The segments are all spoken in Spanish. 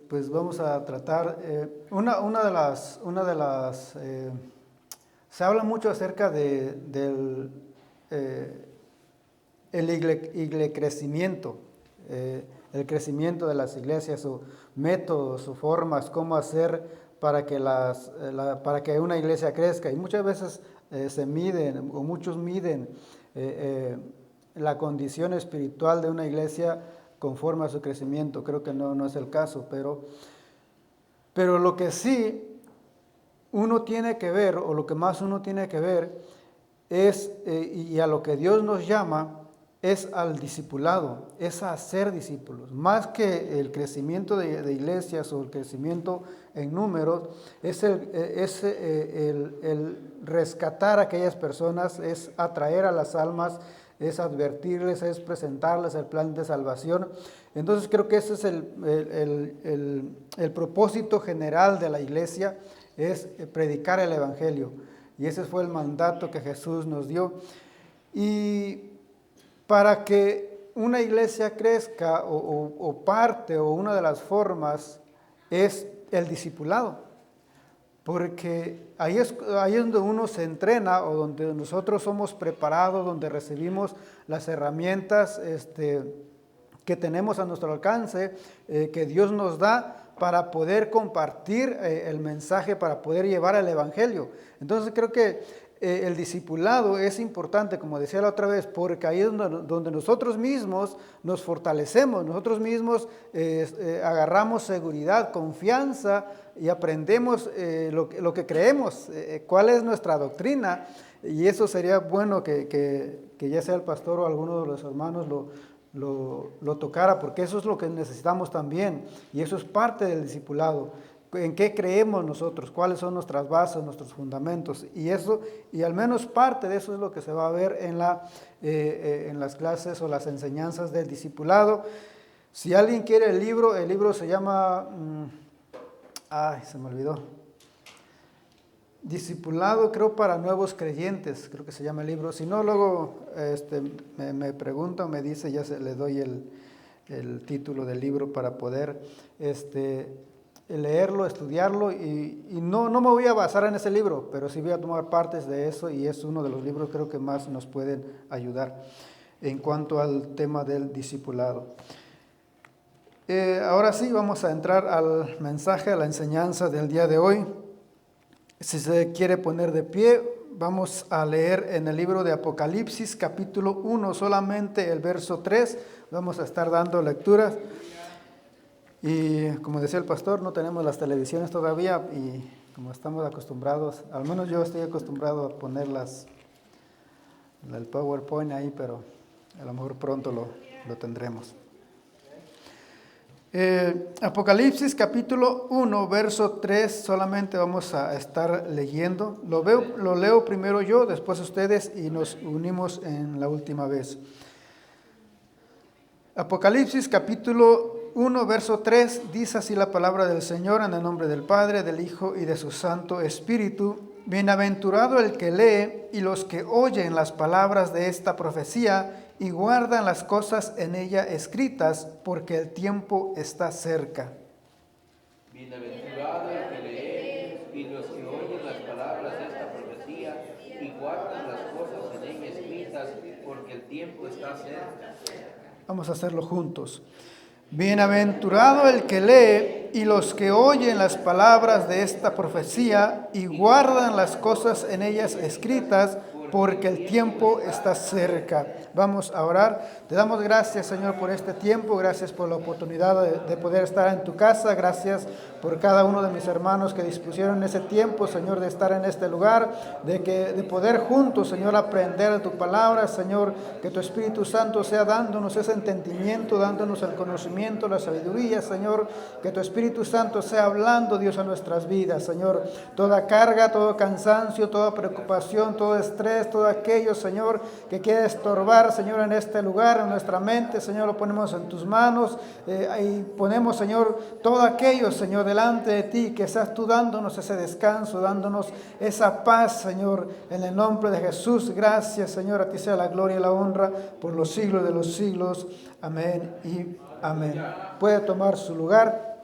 pues vamos a tratar se habla mucho acerca del crecimiento, el crecimiento de las iglesias, o métodos o formas, cómo hacer para que para que una iglesia crezca. Y muchas veces se miden, o muchos miden la condición espiritual de una iglesia conforme a su crecimiento. Creo que no es el caso, pero lo que sí uno tiene que ver, o lo que más uno tiene que ver, es, y a lo que Dios nos llama, es al discipulado, es a hacer discípulos. Más que el crecimiento de iglesias o el crecimiento en números, es el rescatar a aquellas personas, es atraer a las almas, es advertirles, es presentarles el plan de salvación. Entonces creo que ese es el propósito general de la iglesia, es predicar el evangelio. Y ese fue el mandato que Jesús nos dio. Y para que una iglesia crezca, o parte, o una de las formas, es el discipulado. Porque ahí es donde uno se entrena, o donde nosotros somos preparados, donde recibimos las herramientas que tenemos a nuestro alcance, que Dios nos da para poder compartir el mensaje, para poder llevar el evangelio. Entonces creo que el discipulado es importante, como decía la otra vez, porque ahí es donde nosotros mismos nos fortalecemos, nosotros mismos agarramos seguridad, confianza, y aprendemos lo que creemos, cuál es nuestra doctrina. Y eso sería bueno que ya sea el pastor o alguno de los hermanos lo tocara, porque eso es lo que necesitamos también, y eso es parte del discipulado. ¿En qué creemos nosotros? ¿Cuáles son nuestras bases, nuestros fundamentos? Y al menos parte de eso es lo que se va a ver en las clases o las enseñanzas del discipulado. Si alguien quiere el libro se llama, se me olvidó, Discipulado, creo, para nuevos creyentes, creo que se llama el libro. Si no, luego me pregunta, me dice, ya le doy el título del libro para poder leerlo, estudiarlo, y no me voy a basar en ese libro, pero sí voy a tomar partes de eso, y es uno de los libros creo que más nos pueden ayudar en cuanto al tema del discipulado. Ahora sí, vamos a entrar al mensaje, a la enseñanza del día de hoy. Si se quiere poner de pie, vamos a leer en el libro de Apocalipsis, capítulo 1, solamente el verso 3, vamos a estar dando lecturas. Y como decía el pastor, no tenemos las televisiones todavía, y como estamos acostumbrados, al menos yo estoy acostumbrado a poner el PowerPoint ahí, pero a lo mejor pronto lo tendremos. Apocalipsis capítulo 1, verso 3, solamente vamos a estar leyendo. Lo leo primero yo, después ustedes, y nos unimos en la última vez. Apocalipsis capítulo 1, verso 3, dice así la palabra del Señor, en el nombre del Padre, del Hijo y de su Santo Espíritu. Bienaventurado el que lee y los que oyen las palabras de esta profecía y guardan las cosas en ella escritas, porque el tiempo está cerca. Bienaventurado el que lee y los que oyen las palabras de esta profecía y guardan las cosas en ella escritas, porque el tiempo está cerca. Vamos a hacerlo juntos. Bienaventurado el que lee y los que oyen las palabras de esta profecía y guardan las cosas en ellas escritas, porque el tiempo está cerca. Vamos a orar. Te damos gracias, Señor, por este tiempo. Gracias por la oportunidad de poder estar en tu casa. Gracias por cada uno de mis hermanos que dispusieron ese tiempo, Señor, de estar en este lugar, de poder juntos, Señor, aprender de tu palabra. Señor, que tu Espíritu Santo sea dándonos ese entendimiento, dándonos el conocimiento, la sabiduría, Señor. Que tu Espíritu Santo sea hablando, Dios, a nuestras vidas, Señor. Toda carga, todo cansancio, toda preocupación, todo estrés, todo aquello, Señor, que quiere estorbar, Señor, en este lugar, en nuestra mente, Señor, lo ponemos en tus manos, y ponemos, Señor, todo aquello, Señor, delante de ti, que seas tú dándonos ese descanso, dándonos esa paz, Señor, en el nombre de Jesús. Gracias, Señor, a ti sea la gloria y la honra por los siglos de los siglos. Amén y amén. Puede tomar su lugar.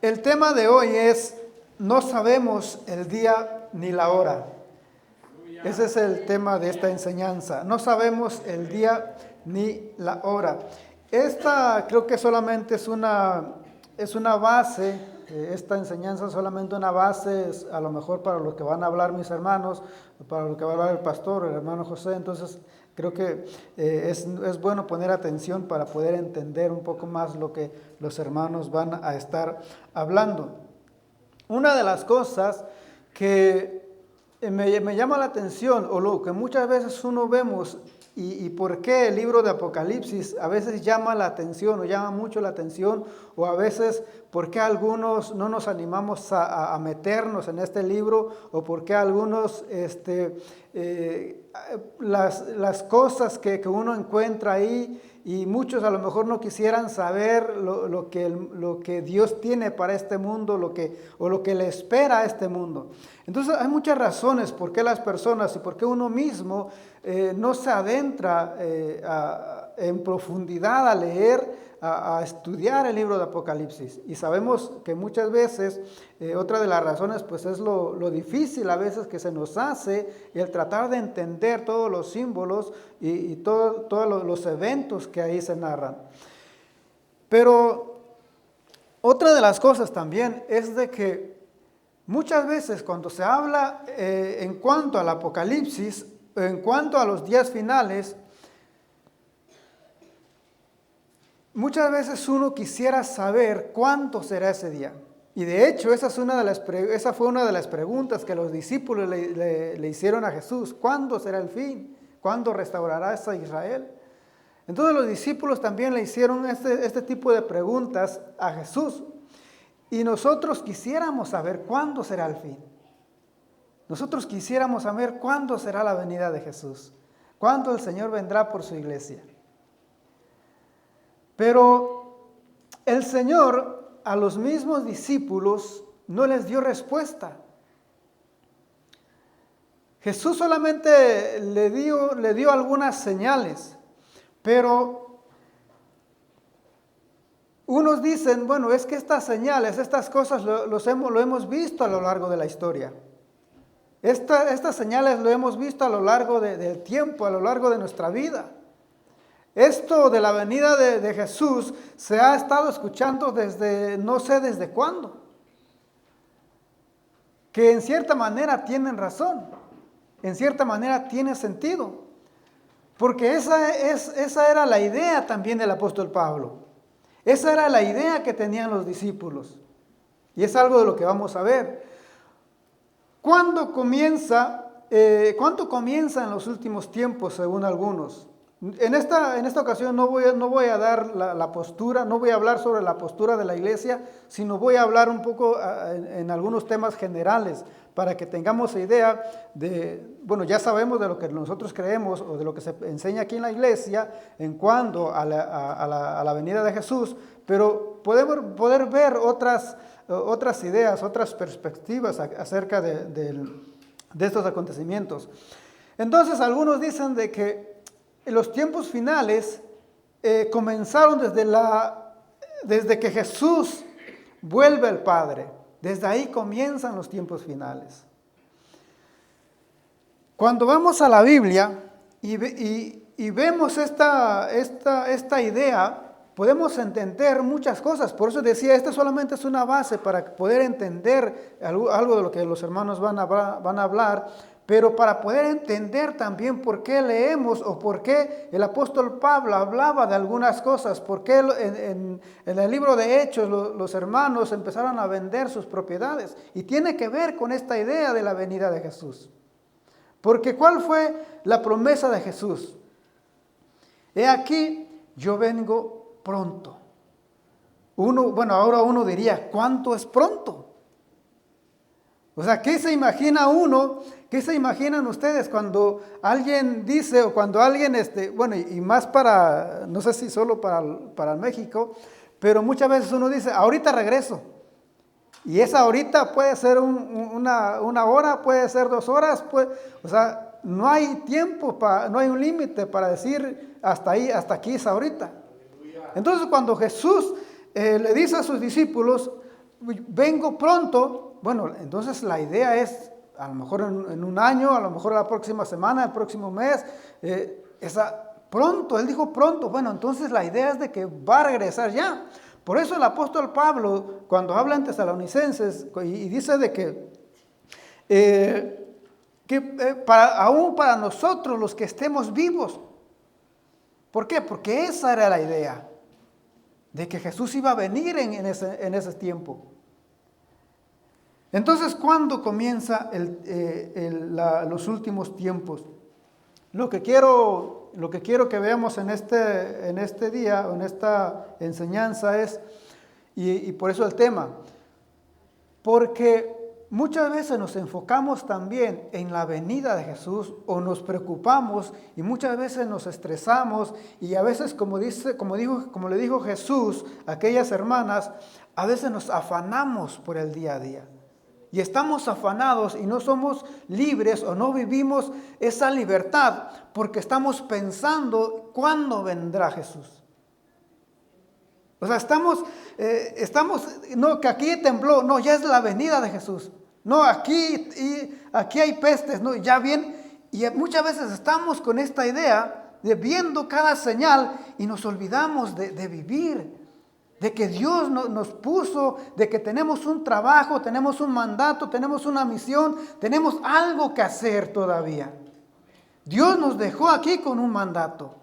El tema de hoy es, no sabemos el día ni la hora. Ese es el tema de esta enseñanza. No sabemos el día ni la hora. Esta creo que solamente es una base, esta enseñanza es solamente una base, a lo mejor para lo que van a hablar mis hermanos, para lo que va a hablar el pastor, el hermano José. Entonces creo que es bueno poner atención para poder entender un poco más lo que los hermanos van a estar hablando. Una de las cosas que me llama la atención, o lo que muchas veces uno vemos, y por qué el libro de Apocalipsis a veces llama la atención, o llama mucho la atención, o a veces por qué algunos no nos animamos a meternos en este libro, o por qué algunos las cosas que uno encuentra ahí, y muchos a lo mejor no quisieran saber lo que Dios tiene para este mundo, o lo que le espera a este mundo. Entonces hay muchas razones por qué las personas y por qué uno mismo no se adentra en profundidad a leer, a estudiar el libro de Apocalipsis. Y sabemos que muchas veces, otra de las razones pues es lo difícil a veces que se nos hace el tratar de entender todos los símbolos y todos los eventos que ahí se narran. Pero otra de las cosas también es de que muchas veces cuando se habla en cuanto al Apocalipsis, en cuanto a los días finales, muchas veces uno quisiera saber cuánto será ese día. Y de hecho esa fue una de las preguntas que los discípulos le hicieron a Jesús. ¿Cuándo será el fin? ¿Cuándo restaurarás a Israel? Entonces los discípulos también le hicieron este tipo de preguntas a Jesús. Y nosotros quisiéramos saber cuándo será el fin. Nosotros quisiéramos saber cuándo será la venida de Jesús. Cuándo el Señor vendrá por su iglesia. Pero el Señor a los mismos discípulos no les dio respuesta. Jesús solamente le dio algunas señales, pero unos dicen, bueno, es que estas señales, estas cosas lo hemos visto a lo largo de la historia. Estas señales lo hemos visto a lo largo del tiempo, a lo largo de nuestra vida. Esto de la venida de Jesús se ha estado escuchando desde, no sé desde cuándo. Que en cierta manera tienen razón, en cierta manera tiene sentido. Porque esa era la idea también del apóstol Pablo. Esa era la idea que tenían los discípulos. Y es algo de lo que vamos a ver. ¿Cuánto comienza en los últimos tiempos, según algunos? En esta ocasión no voy a dar la postura, no voy a hablar sobre la postura de la iglesia, sino voy a hablar un poco en algunos temas generales para que tengamos idea de, bueno, ya sabemos de lo que nosotros creemos o de lo que se enseña aquí en la iglesia en cuanto a la venida de Jesús, pero poder ver otras ideas, otras perspectivas acerca de estos acontecimientos. Entonces algunos dicen de que los tiempos finales comenzaron desde que Jesús vuelve al Padre. Desde ahí comienzan los tiempos finales. Cuando vamos a la Biblia y vemos esta idea, podemos entender muchas cosas. Por eso decía, esta solamente es una base para poder entender algo de lo que los hermanos van a hablar. Pero para poder entender también por qué leemos o por qué el apóstol Pablo hablaba de algunas cosas, por qué en el libro de Hechos los hermanos empezaron a vender sus propiedades. Y tiene que ver con esta idea de la venida de Jesús. Porque ¿cuál fue la promesa de Jesús? He aquí, yo vengo pronto. Ahora uno diría, ¿cuánto es pronto? O sea, ¿qué se imagina uno? ¿Qué se imaginan ustedes cuando alguien dice o cuando alguien, y más para, no sé si solo para México, pero muchas veces uno dice, ahorita regreso. Y esa ahorita puede ser una hora, puede ser 2 horas, o sea, no hay tiempo, no hay un límite para decir hasta ahí, hasta aquí es ahorita. Entonces cuando Jesús le dice a sus discípulos, vengo pronto. Bueno, entonces la idea es, a lo mejor en un año, a lo mejor la próxima semana, el próximo mes, pronto, él dijo pronto. Bueno, entonces la idea es de que va a regresar ya. Por eso el apóstol Pablo, cuando habla en Tesalonicenses, y dice de aún para nosotros los que estemos vivos. ¿Por qué? Porque esa era la idea, de que Jesús iba a venir en ese tiempo. Entonces, ¿cuándo comienza los últimos tiempos? Lo que quiero que veamos en este día, en esta enseñanza es, y por eso el tema, porque muchas veces nos enfocamos también en la venida de Jesús o nos preocupamos y muchas veces nos estresamos y a veces, como le dijo Jesús a aquellas hermanas, a veces nos afanamos por el día a día. Y estamos afanados y no somos libres o no vivimos esa libertad porque estamos pensando cuándo vendrá Jesús. O sea, no, que aquí tembló, no, ya es la venida de Jesús. No, aquí hay pestes, no, ya bien. Y muchas veces estamos con esta idea de viendo cada señal y nos olvidamos de vivir. De que Dios nos puso, de que tenemos un trabajo, tenemos un mandato, tenemos una misión, tenemos algo que hacer todavía. Dios nos dejó aquí con un mandato.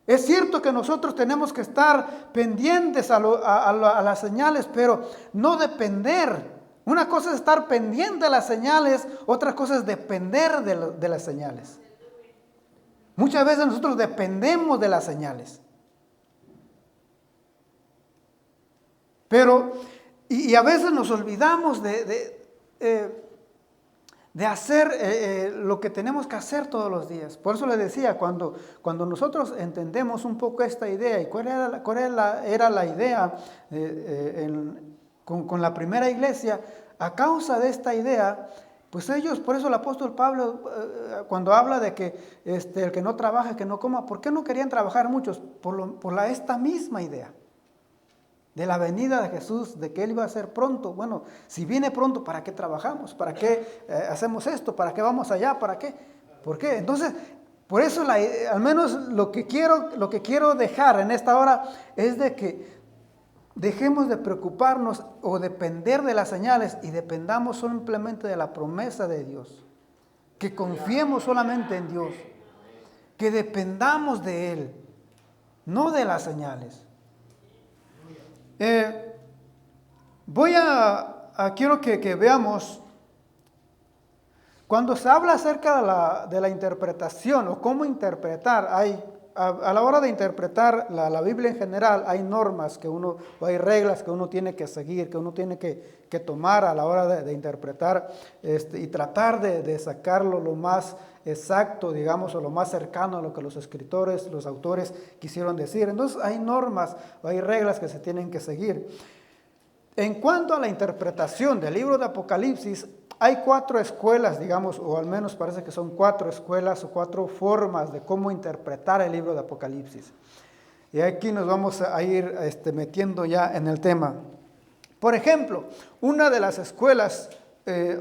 Es cierto que nosotros tenemos que estar pendientes a las señales, pero no depender. Una cosa es estar pendiente de las señales, otra cosa es depender de las señales. Muchas veces nosotros dependemos de las señales. Pero, y a veces nos olvidamos de hacer lo que tenemos que hacer todos los días. Por eso le decía, cuando nosotros entendemos un poco esta idea, y cuál era la idea con la primera iglesia, a causa de esta idea, pues ellos, por eso el apóstol Pablo, cuando habla de que el que no trabaja, que no coma, ¿por qué no querían trabajar muchos? Por esta misma idea. De la venida de Jesús, de que Él iba a ser pronto. Bueno, si viene pronto, ¿para qué trabajamos? ¿Para qué hacemos esto? ¿Para qué vamos allá? ¿Para qué? ¿Por qué? Entonces, por eso al menos lo que quiero dejar en esta hora es de que dejemos de preocuparnos o depender de las señales y dependamos simplemente de la promesa de Dios. Que confiemos solamente en Dios. Que dependamos de Él, no de las señales. Quiero que veamos, cuando se habla acerca de la interpretación o cómo interpretar, a la hora de interpretar la Biblia en general, hay normas o hay reglas que uno tiene que seguir, que uno tiene que tomar a la hora de interpretar y tratar de sacarlo lo más exacto, digamos, o lo más cercano a lo que los escritores, los autores quisieron decir. Entonces hay normas, hay reglas que se tienen que seguir. En cuanto a la interpretación del libro de Apocalipsis, hay 4 escuelas, digamos, o al menos parece que son 4 escuelas o 4 formas de cómo interpretar el libro de Apocalipsis. Y aquí nos vamos a ir metiendo ya en el tema. Por ejemplo, una de las escuelas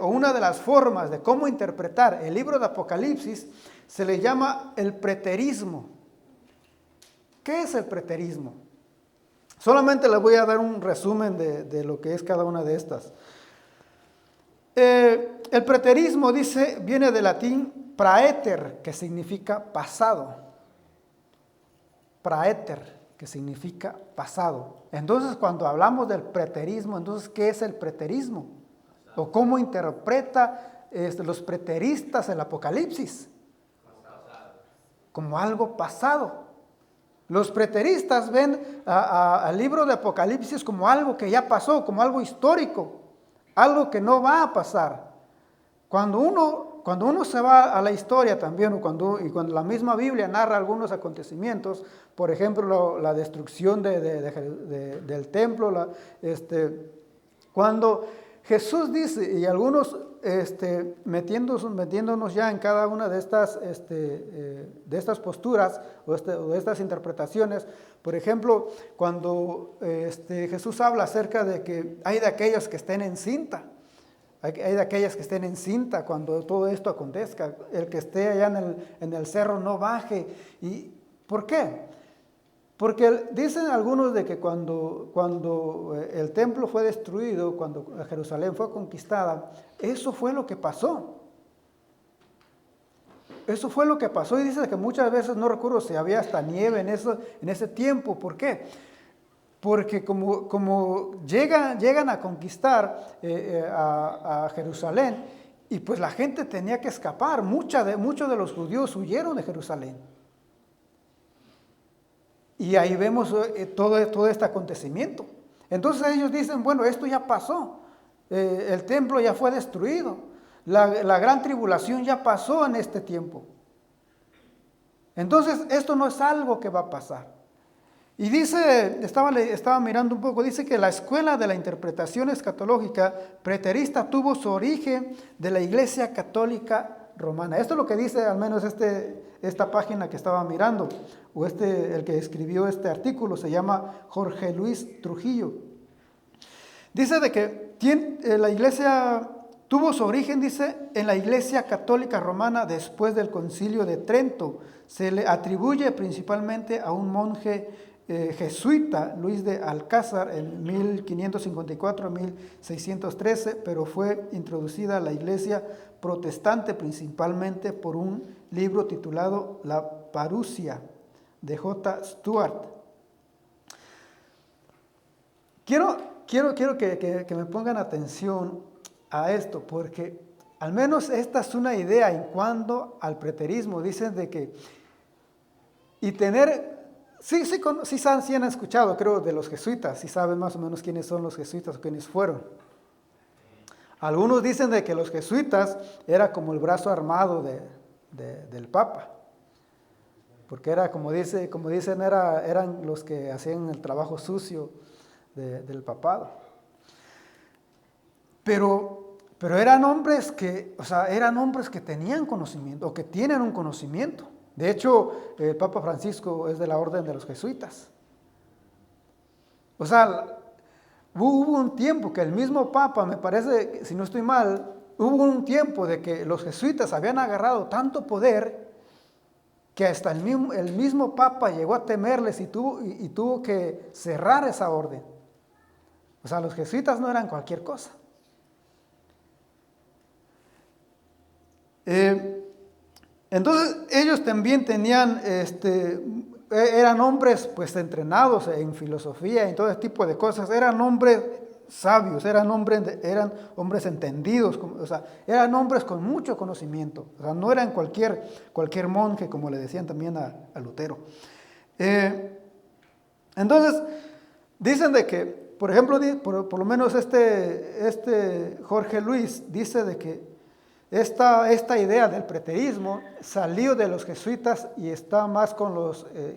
o una de las formas de cómo interpretar el libro de Apocalipsis se le llama el preterismo. ¿Qué es el preterismo? Solamente les voy a dar un resumen de lo que es cada una de estas. El preterismo viene del latín praeter, que significa pasado. Praeter, que significa pasado. Entonces, cuando hablamos del preterismo, entonces, ¿qué es el preterismo? ¿O cómo interpreta los preteristas el Apocalipsis? Como algo pasado. Los preteristas ven al libro de Apocalipsis como algo que ya pasó, como algo histórico, algo que no va a pasar. Cuando uno se va a la historia también, cuando la misma Biblia narra algunos acontecimientos, por ejemplo, la destrucción del templo, cuando Jesús dice, y algunos metiéndonos ya en cada una de estas posturas o de estas interpretaciones. Por ejemplo, cuando Jesús habla acerca de que hay de aquellos que estén en cinta, hay de aquellas que estén en cinta cuando todo esto acontezca, el que esté allá en el cerro no baje. ¿Y por qué? Porque dicen algunos de que cuando el templo fue destruido, cuando Jerusalén fue conquistada, eso fue lo que pasó. Eso fue lo que pasó, y dice que muchas veces, no recuerdo si había hasta nieve en ese tiempo. ¿Por qué? Porque como llegan a conquistar a Jerusalén, y pues la gente tenía que escapar, muchos de los judíos huyeron de Jerusalén. Y ahí vemos todo este acontecimiento. Entonces ellos dicen, bueno, esto ya pasó, el templo ya fue destruido, la gran tribulación ya pasó en este tiempo. Entonces esto no es algo que va a pasar. Y dice, estaba mirando un poco, dice que la escuela de la interpretación escatológica preterista tuvo su origen de la Iglesia Católica Romana. Esto es lo que dice al menos esta página que estaba mirando, o el que escribió este artículo se llama Jorge Luis Trujillo. Dice de que la Iglesia tuvo su origen, dice, en la Iglesia Católica Romana después del Concilio de Trento. Se le atribuye principalmente a un monje jesuita, Luis de Alcázar, en 1554-1613, pero fue introducida a la Iglesia protestante principalmente por un libro titulado La Parusia, de J. Stuart. Quiero que me pongan atención a esto, porque al menos esta es una idea en cuanto al preterismo. Dicen de que, y tener, sí han escuchado, creo, de los jesuitas, sí saben más o menos quiénes son los jesuitas o quiénes fueron. Algunos dicen de que los jesuitas era como el brazo armado del Papa, porque era, como dicen, eran los que hacían el trabajo sucio del papado. Pero eran hombres que tenían conocimiento, o que tienen un conocimiento. De hecho, el Papa Francisco es de la orden de los jesuitas. O sea, hubo un tiempo que el mismo Papa, me parece, si no estoy mal, hubo un tiempo de que los jesuitas habían agarrado tanto poder que hasta el mismo Papa llegó a temerles y tuvo que cerrar esa orden. O sea, los jesuitas no eran cualquier cosa. Entonces ellos también tenían, eran hombres pues entrenados en filosofía y en todo ese tipo de cosas, eran hombres sabios, eran hombres entendidos, o sea, eran hombres con mucho conocimiento, o sea, no eran cualquier monje, como le decían también a Lutero. Entonces, dicen de que, por ejemplo, por lo menos Jorge Luis dice de que esta idea del preterismo salió de los jesuitas y está más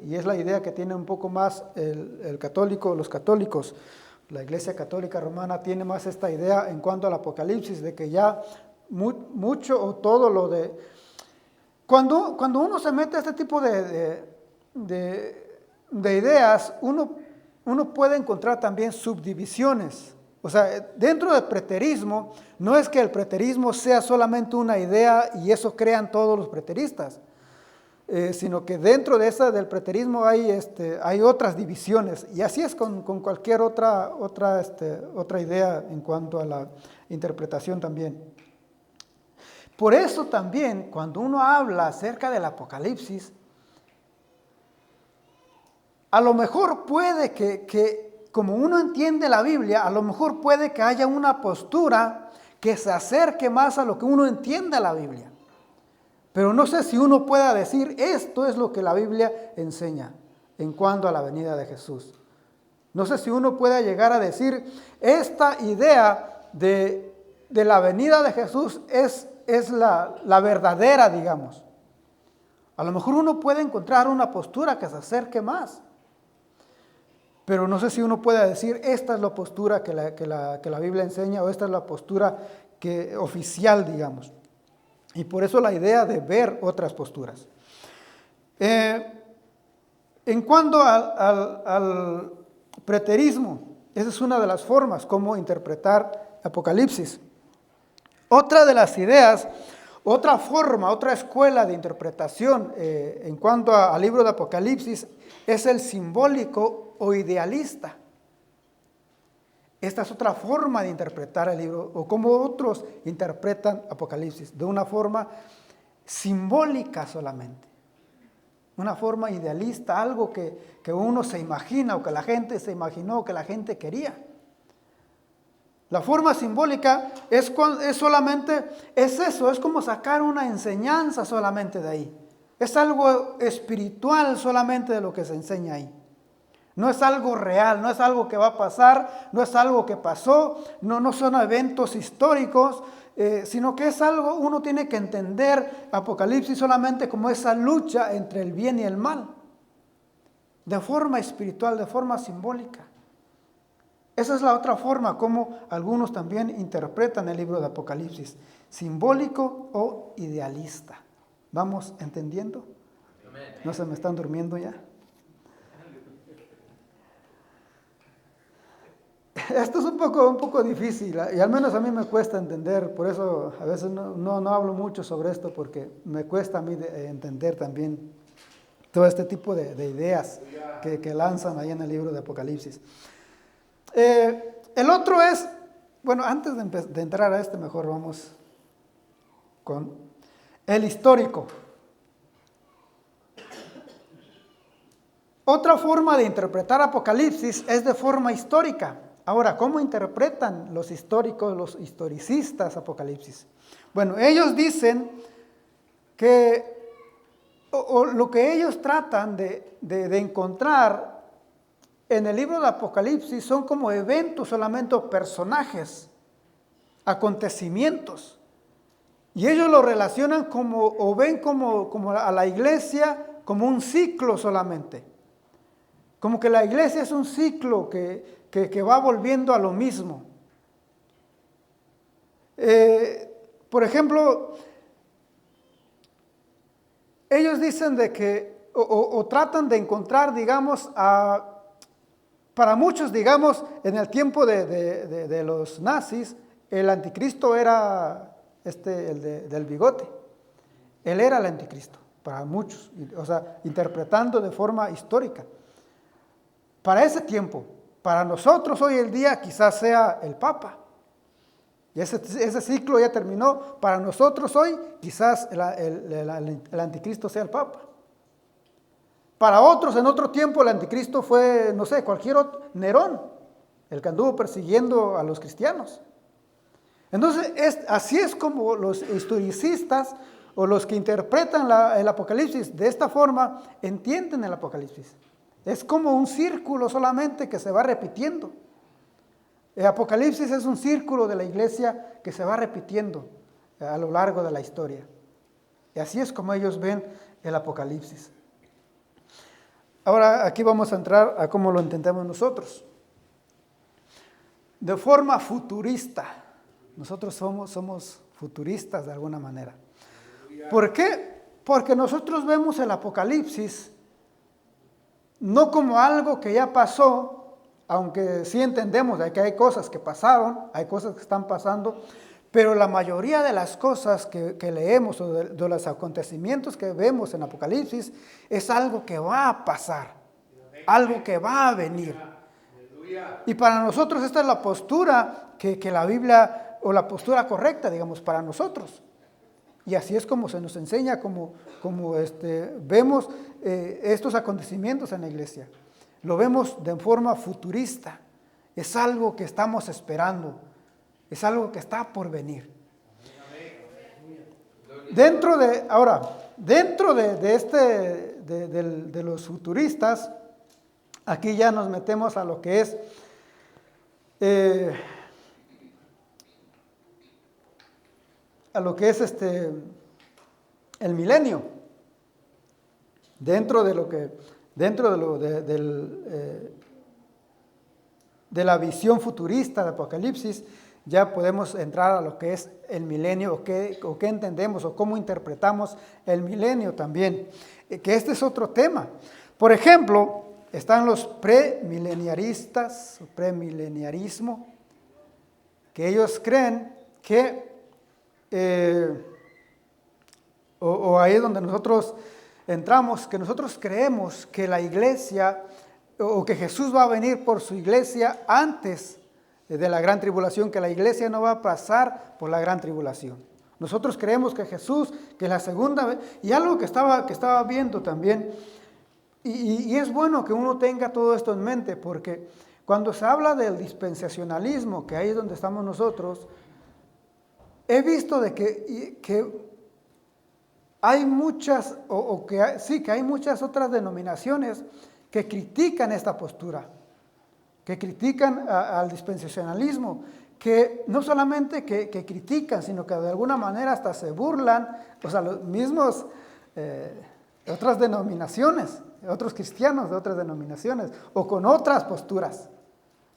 y es la idea que tiene un poco más los católicos. La Iglesia Católica Romana tiene más esta idea en cuanto al Apocalipsis, de que ya mucho o todo lo de... Cuando uno se mete a este tipo de ideas, uno puede encontrar también subdivisiones. O sea, dentro del preterismo, no es que el preterismo sea solamente una idea y eso crean todos los preteristas, sino que dentro del preterismo hay otras divisiones, y así es con cualquier otra idea en cuanto a la interpretación también. Por eso también, cuando uno habla acerca del Apocalipsis, a lo mejor puede que como uno entiende la Biblia, a lo mejor puede que haya una postura que se acerque más a lo que uno entiende la Biblia. Pero no sé si uno pueda decir, esto es lo que la Biblia enseña en cuanto a la venida de Jesús. No sé si uno pueda llegar a decir, esta idea de la venida de Jesús es la verdadera, digamos. A lo mejor uno puede encontrar una postura que se acerque más. Pero no sé si uno puede decir, esta es la postura que la Biblia enseña, o esta es la postura oficial, digamos. Y por eso la idea de ver otras posturas. En cuanto al preterismo, esa es una de las formas como interpretar Apocalipsis. Otra de las ideas, otra forma, otra escuela de interpretación en cuanto al libro de Apocalipsis es el simbólico o idealista. Esta es otra forma de interpretar el libro, o como otros interpretan Apocalipsis, de una forma simbólica solamente. Una forma idealista, algo que uno se imagina, o que la gente se imaginó, o que la gente quería. La forma simbólica es solamente, es eso, es como sacar una enseñanza solamente de ahí. Es algo espiritual solamente de lo que se enseña ahí. No es algo real, no es algo que va a pasar, no es algo que pasó, no son eventos históricos, sino que es algo, uno tiene que entender Apocalipsis solamente como esa lucha entre el bien y el mal, de forma espiritual, de forma simbólica. Esa es la otra forma como algunos también interpretan el libro de Apocalipsis, simbólico o idealista. ¿Vamos entendiendo? ¿No se me están durmiendo ya? Esto es un poco difícil, y al menos a mí me cuesta entender, por eso a veces no hablo mucho sobre esto, porque me cuesta a mí entender también todo este tipo de ideas que lanzan ahí en el libro de Apocalipsis. El otro es, bueno, antes de entrar a este, mejor vamos con el histórico. Otra forma de interpretar Apocalipsis es de forma histórica. Ahora, ¿cómo interpretan los históricos, los historicistas Apocalipsis? Bueno, ellos dicen que o lo que ellos tratan de encontrar en el libro de Apocalipsis son como eventos solamente, o personajes, acontecimientos. Y ellos lo relacionan como, o ven como a la iglesia como un ciclo solamente. Como que la iglesia es un ciclo que va volviendo a lo mismo. Por ejemplo, ellos dicen de que, o tratan de encontrar, digamos, para muchos, digamos, en el tiempo de los nazis, el anticristo era el del bigote. Él era el anticristo, para muchos, o sea, interpretando de forma histórica. Para ese tiempo, para nosotros hoy en día quizás sea el Papa. Y ese ciclo ya terminó. Para nosotros hoy quizás el anticristo sea el Papa. Para otros en otro tiempo el anticristo fue, no sé, cualquier otro, Nerón, el que anduvo persiguiendo a los cristianos. Entonces así es como los historicistas o los que interpretan el Apocalipsis de esta forma entienden el Apocalipsis. Es como un círculo solamente que se va repitiendo. El Apocalipsis es un círculo de la iglesia que se va repitiendo a lo largo de la historia. Y así es como ellos ven el Apocalipsis. Ahora aquí vamos a entrar a cómo lo entendemos nosotros. De forma futurista. Nosotros somos futuristas de alguna manera. ¿Por qué? Porque nosotros vemos el Apocalipsis no como algo que ya pasó, aunque sí entendemos que hay cosas que pasaron, hay cosas que están pasando, pero la mayoría de las cosas que leemos o de los acontecimientos que vemos en Apocalipsis es algo que va a pasar, algo que va a venir. Y para nosotros esta es la postura que la Biblia, o la postura correcta, digamos, para nosotros. Y así es como se nos enseña, como vemos estos acontecimientos en la iglesia. Lo vemos de forma futurista. Es algo que estamos esperando. Es algo que está por venir. Dentro de los futuristas, aquí ya nos metemos a lo que es el milenio. Dentro de la visión futurista de Apocalipsis, ya podemos entrar a lo que es el milenio, o qué entendemos, o cómo interpretamos el milenio también, que este es otro tema. Por ejemplo, están los premileniaristas, o premileniarismo, que ellos creen que, o ahí es donde nosotros entramos, que nosotros creemos que la iglesia, o que Jesús va a venir por su iglesia antes de la gran tribulación, que la iglesia no va a pasar por la gran tribulación. Nosotros creemos que Jesús, que la segunda vez, y algo que estaba viendo también, y es bueno que uno tenga todo esto en mente, porque cuando se habla del dispensacionalismo, que ahí es donde estamos nosotros, he visto de que hay muchas, que hay muchas otras denominaciones que critican esta postura, que critican al dispensacionalismo, que no solamente que critican, sino que de alguna manera hasta se burlan, o sea, los mismos, otras denominaciones, otros cristianos de otras denominaciones, o con otras posturas.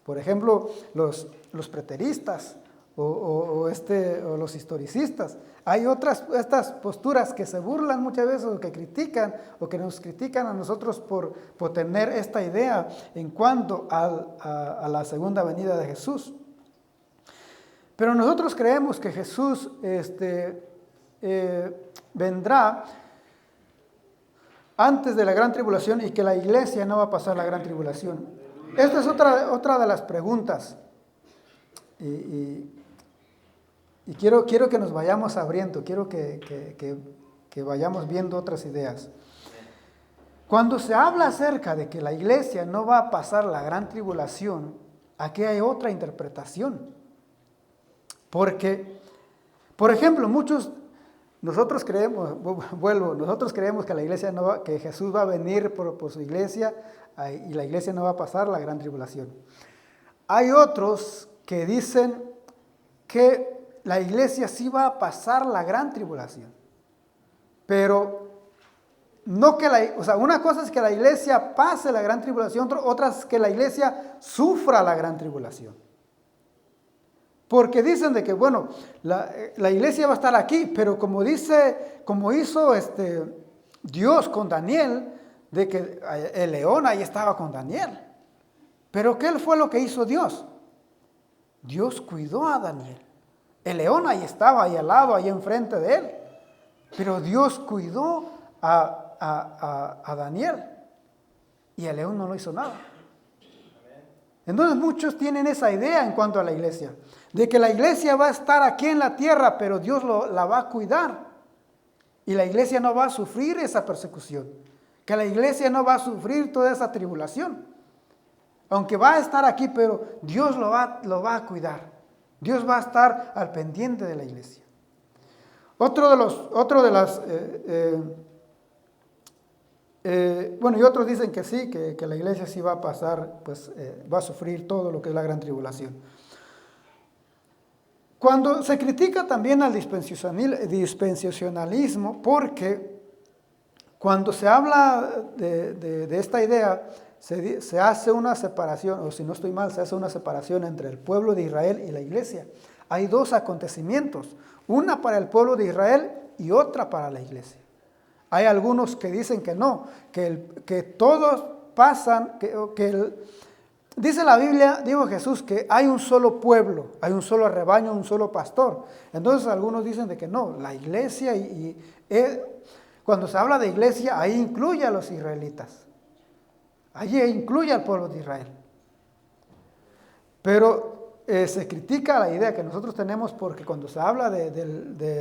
Por ejemplo, los preteristas, o los historicistas. Hay estas posturas que se burlan muchas veces, o que critican, o que nos critican a nosotros por tener esta idea en cuanto a la segunda venida de Jesús. Pero nosotros creemos que Jesús vendrá antes de la gran tribulación, y que la iglesia no va a pasar la gran tribulación. Esta es otra de las preguntas. Y quiero que nos vayamos abriendo, quiero que vayamos viendo otras ideas. Cuando se habla acerca de que la iglesia no va a pasar la gran tribulación, aquí hay otra interpretación. Porque, por ejemplo, nosotros creemos que la iglesia que Jesús va a venir por su iglesia, y la iglesia no va a pasar la gran tribulación. Hay otros que dicen que la iglesia sí va a pasar la gran tribulación, pero no una cosa es que la iglesia pase la gran tribulación, otra es que la iglesia sufra la gran tribulación. Porque dicen de que, bueno, la iglesia va a estar aquí, pero como hizo Dios con Daniel, de que el león ahí estaba con Daniel. Pero ¿qué fue lo que hizo Dios? Dios cuidó a Daniel. El león ahí estaba, ahí al lado, ahí enfrente de él. Pero Dios cuidó a Daniel. Y el león no lo hizo nada. Entonces muchos tienen esa idea en cuanto a la iglesia. De que la iglesia va a estar aquí en la tierra, pero Dios la va a cuidar. Y la iglesia no va a sufrir esa persecución. Que la iglesia no va a sufrir toda esa tribulación. Aunque va a estar aquí, pero Dios lo va a cuidar. Dios va a estar al pendiente de la iglesia. Y otros dicen que sí, que la iglesia sí va a pasar, va a sufrir todo lo que es la gran tribulación. Cuando se critica también al dispensacionalismo, porque cuando se habla de esta idea, se hace una separación, o si no estoy mal, se hace una separación entre el pueblo de Israel y la iglesia. Hay dos acontecimientos, una para el pueblo de Israel y otra para la iglesia. Hay algunos que dicen que no, que todos pasan, dice la Biblia, dijo Jesús, que hay un solo pueblo, hay un solo rebaño, un solo pastor. Entonces algunos dicen de que no, la iglesia, cuando se habla de iglesia, ahí incluye a los israelitas. Allí incluye al pueblo de Israel. Pero se critica la idea que nosotros tenemos, porque cuando se habla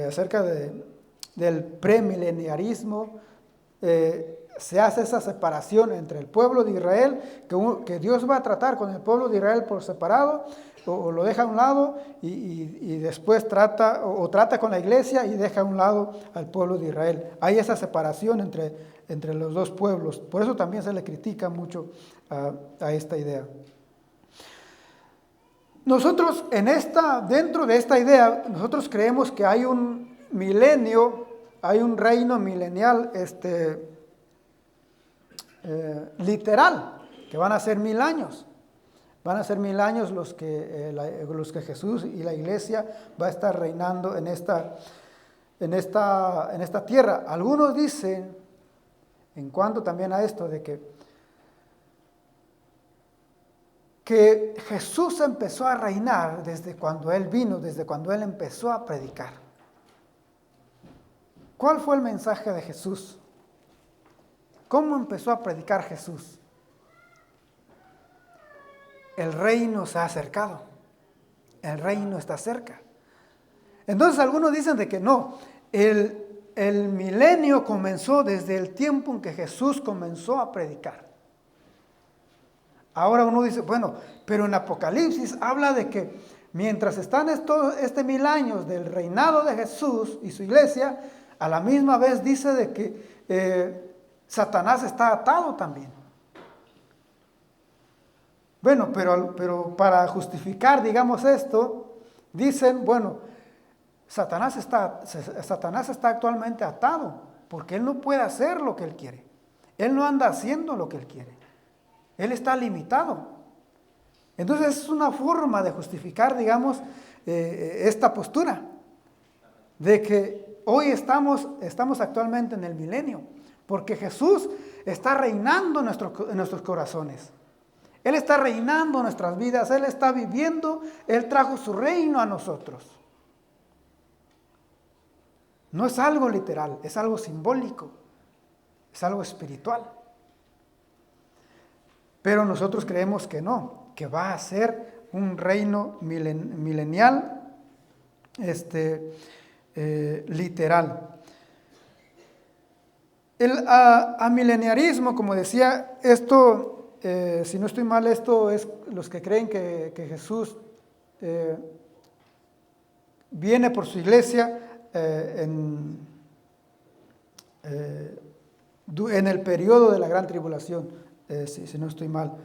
acerca del premileniarismo, se hace esa separación entre el pueblo de Israel, que Dios va a tratar con el pueblo de Israel por separado, o lo deja a un lado, y después trata con la iglesia y deja a un lado al pueblo de Israel. Hay esa separación entre los dos pueblos. Por eso también se le critica mucho a esta idea. Nosotros dentro de esta idea, nosotros creemos que hay un milenio, hay un reino milenial literal, que van a ser 1000 años. Van a ser 1000 años los que Jesús y la iglesia va a estar reinando en esta tierra. Algunos dicen, en cuanto también a esto, de que Jesús empezó a reinar desde cuando Él vino, desde cuando Él empezó a predicar. ¿Cuál fue el mensaje de Jesús? ¿Cómo empezó a predicar Jesús? El reino se ha acercado. El reino está cerca. Entonces algunos dicen de que no. El milenio comenzó desde el tiempo en que Jesús comenzó a predicar. Ahora uno dice, bueno, pero en Apocalipsis habla de que mientras están 1000 años del reinado de Jesús y su iglesia, a la misma vez dice de que Satanás está atado también. Bueno, pero para justificar, digamos esto, dicen, bueno, Satanás está actualmente atado, porque él no puede hacer lo que él quiere. Él no anda haciendo lo que él quiere. Él está limitado. Entonces es una forma de justificar, digamos, esta postura, de que hoy estamos actualmente en el milenio, porque Jesús está reinando en nuestros corazones. Él está reinando en nuestras vidas, Él está viviendo, Él trajo su reino a nosotros. No es algo literal, es algo simbólico, es algo espiritual. Pero nosotros creemos que no, que va a ser un reino milenial, literal. El amileniarismo, como decía, esto, si no estoy mal, esto es los que creen que Jesús viene por su iglesia en el periodo de la gran tribulación, si no estoy mal.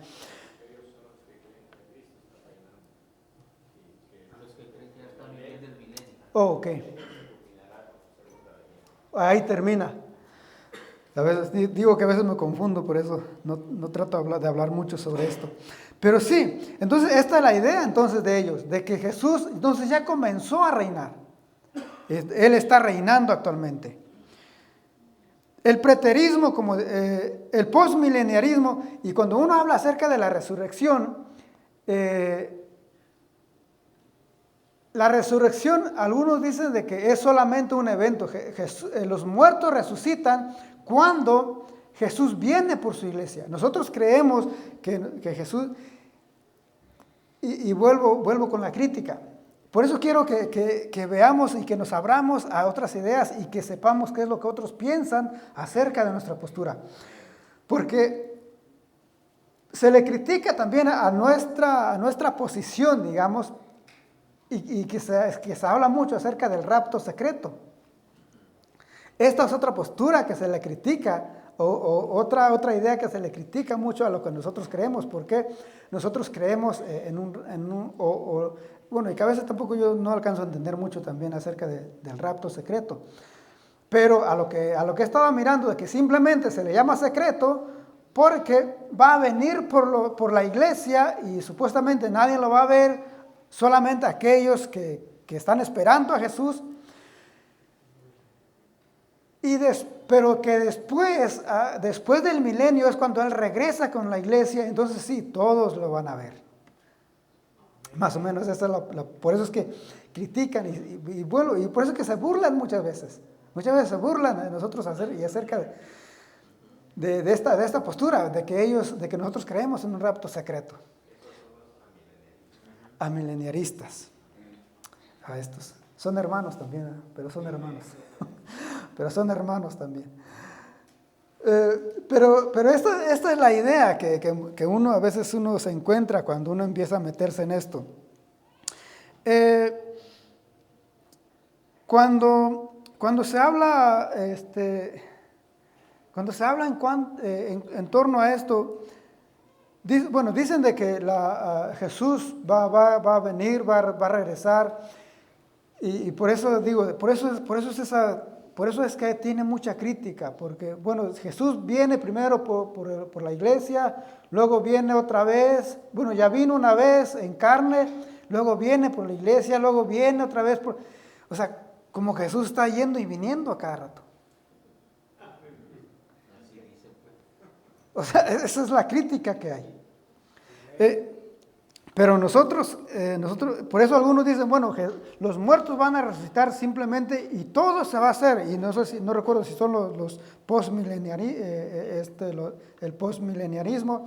Oh, ok. Ahí termina. A veces digo que a veces me confundo, por eso no trato de hablar mucho sobre esto. Pero sí, entonces esta es la idea entonces de ellos, de que Jesús entonces ya comenzó a reinar. Él está reinando actualmente. El preterismo, como el postmileniarismo, y cuando uno habla acerca de la resurrección, algunos dicen de que es solamente un evento. Los muertos resucitan cuando Jesús viene por su iglesia. Nosotros creemos que Jesús, y vuelvo con la crítica. Por eso quiero que veamos y que nos abramos a otras ideas y que sepamos qué es lo que otros piensan acerca de nuestra postura. Porque se le critica también a nuestra posición, digamos, y que se habla mucho acerca del rapto secreto. Esta es otra postura que se le critica, o otra idea que se le critica mucho a lo que nosotros creemos, porque nosotros creemos bueno, y que a veces tampoco yo no alcanzo a entender mucho también acerca del rapto secreto. Pero a lo que estaba mirando, de que simplemente se le llama secreto porque va a venir por la iglesia y supuestamente nadie lo va a ver, solamente aquellos que están esperando a Jesús. Pero que después del milenio es cuando Él regresa con la iglesia, entonces sí, todos lo van a ver. Más o menos, por eso es que critican y por eso es que se burlan muchas veces. Muchas veces se burlan de nosotros acerca de esta postura, de que nosotros creemos en un rapto secreto. Amileniaristas. A estos. Son hermanos también, pero son hermanos. Pero son hermanos también. Pero esta es la idea que uno a veces se encuentra cuando uno empieza a meterse en esto. Cuando se habla en torno a esto, dicen de que Jesús va a venir, va a regresar, y por eso digo, por eso es esa por eso es que tiene mucha crítica, porque, bueno, Jesús viene primero por la iglesia, luego viene otra vez, bueno, ya vino una vez en carne, luego viene por la iglesia, luego viene otra vez o sea, como Jesús está yendo y viniendo a cada rato. O sea, esa es la crítica que hay. Pero nosotros, por eso algunos dicen, bueno, los muertos van a resucitar simplemente y todo se va a hacer. Y no sé no recuerdo si son los el postmileniarismo,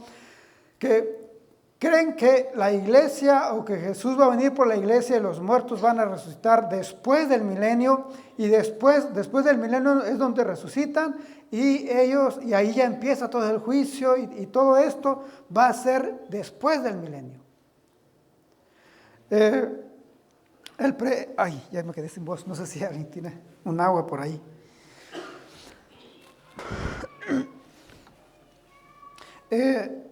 que creen que la iglesia o que Jesús va a venir por la iglesia y los muertos van a resucitar después del milenio, y después del milenio es donde resucitan y ahí ya empieza todo el juicio y todo esto va a ser después del milenio. Ay, ya me quedé sin voz, no sé si alguien tiene un agua por ahí. El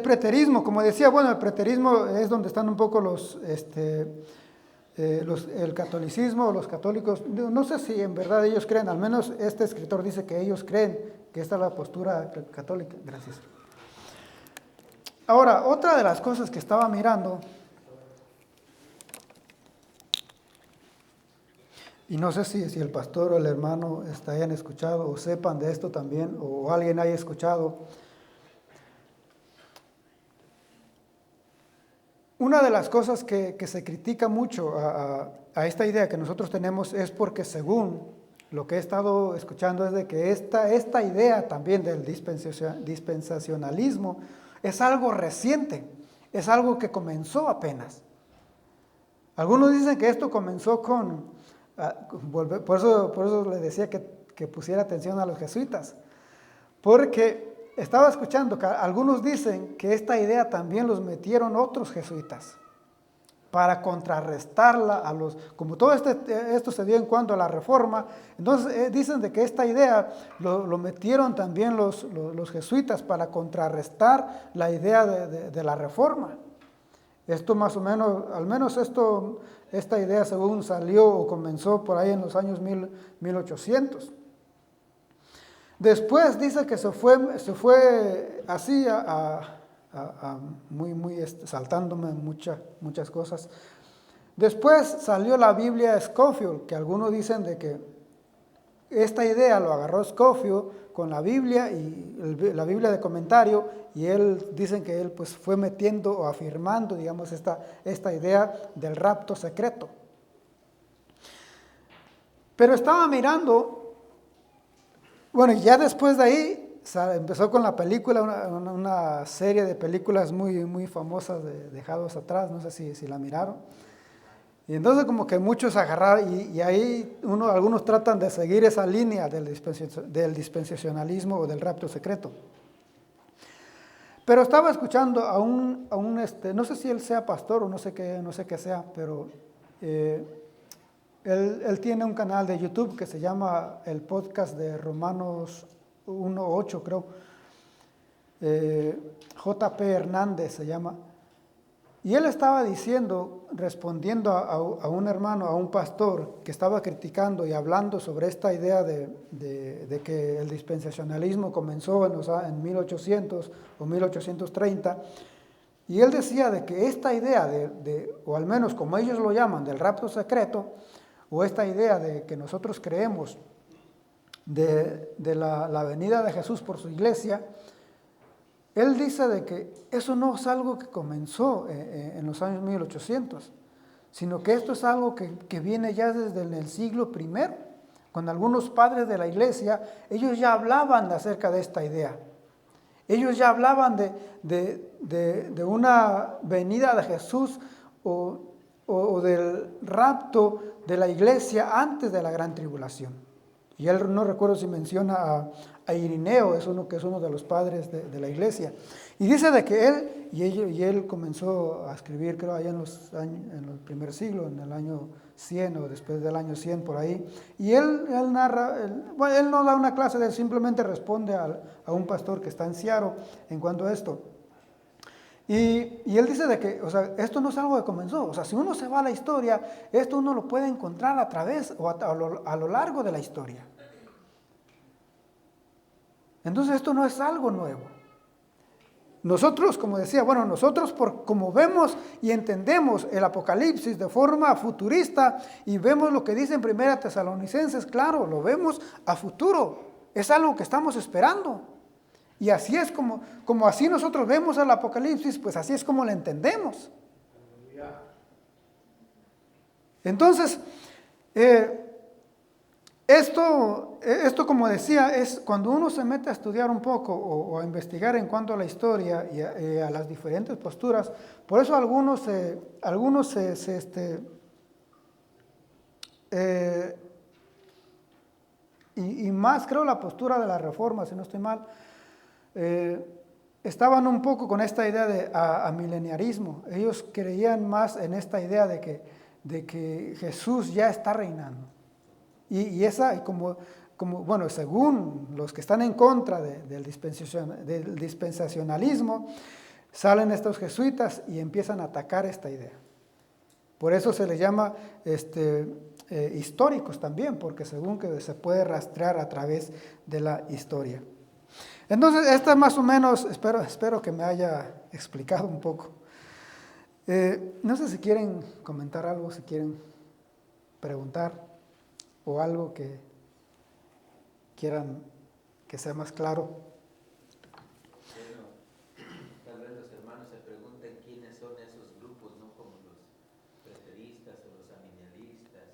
preterismo, como decía, bueno, el preterismo es donde están un poco el catolicismo, los católicos. No sé si en verdad ellos creen, al menos este escritor dice que ellos creen que esta es la postura católica. Gracias. Ahora, otra de las cosas que estaba mirando, y no sé si el pastor o el hermano hayan escuchado o sepan de esto también, o alguien haya escuchado. Una de las cosas que se critica mucho a esta idea que nosotros tenemos es porque, según lo que he estado escuchando, es de que esta idea también del dispensacionalismo es algo reciente, es algo que comenzó apenas. Algunos dicen que esto comenzó por eso le decía que pusiera atención a los jesuitas, porque estaba escuchando que algunos dicen que esta idea también los metieron otros jesuitas para contrarrestarla como todo esto se dio en cuanto a la reforma. Entonces dicen de que esta idea lo metieron también los jesuitas para contrarrestar la idea de la reforma. Esto más o menos, al menos esta idea según salió o comenzó por ahí en los años 1800. Después dice que se fue así muy saltándome muchas cosas. Después salió la Biblia Scofield, que algunos dicen de que esta idea lo agarró Scofield con la Biblia y la Biblia de comentario, y dicen que él pues fue metiendo o afirmando, digamos, esta idea del rapto secreto. Pero estaba mirando, bueno, ya después de ahí empezó con la película, una serie de películas muy, muy famosas de Dejados Atrás, no sé si la miraron. Y entonces como que muchos agarraron, y ahí algunos tratan de seguir esa línea del dispensacionalismo o del rapto secreto. Pero estaba escuchando a un no sé si él sea pastor o no sé qué sea, pero él tiene un canal de YouTube que se llama el podcast de Romanos 1:8, creo. J.P. Hernández se llama. Y él estaba respondiendo a un hermano, a un pastor que estaba criticando y hablando sobre esta idea de que el dispensacionalismo comenzó en 1800 o 1830. Y él decía de que esta idea o al menos como ellos lo llaman, del rapto secreto, o esta idea de que nosotros creemos de la venida de Jesús por su iglesia, él dice de que eso no es algo que comenzó en los años 1800, sino que esto es algo que viene ya desde el siglo I, cuando algunos padres de la iglesia, ellos ya hablaban acerca de esta idea. Ellos ya hablaban de una venida de Jesús o del rapto de la iglesia antes de la gran tribulación. Y él no recuerdo si menciona a Irineo, que es uno de los padres de la iglesia. Y dice de que él comenzó a escribir, creo, allá en el primer siglo, en el año 100 o después del año 100 por ahí. Y él narra, él no da una clase, él simplemente responde a un pastor que está en Seattle en cuanto a esto. Y él dice de que, o sea, esto no es algo que comenzó. O sea, si uno se va a la historia, esto uno lo puede encontrar a través o a lo largo de la historia. Entonces esto no es algo nuevo. Nosotros, como decía, bueno, nosotros como vemos y entendemos el Apocalipsis de forma futurista y vemos lo que dice en 1 Tesalonicenses, claro, lo vemos a futuro. Es algo que estamos esperando. Y así es como así nosotros vemos el Apocalipsis, pues así es como lo entendemos. Entonces, esto, como decía, es cuando uno se mete a estudiar un poco o a investigar en cuanto a la historia y a las diferentes posturas. Por eso algunos y más creo la postura de la Reforma, si no estoy mal, estaban un poco con esta idea de amileniarismo. Ellos creían más en esta idea de que Jesús ya está reinando. Y esa, bueno, según los que están en contra del dispensacionalismo, salen estos jesuitas y empiezan a atacar esta idea. Por eso se les llama históricos también, porque según que se puede rastrear a través de la historia. Entonces, esta más o menos, espero que me haya explicado un poco. No sé si quieren comentar algo, si quieren preguntar o algo que quieran que sea más claro. Bueno, tal vez los hermanos se pregunten quiénes son esos grupos, ¿no? Como los preteristas o los amilenialistas.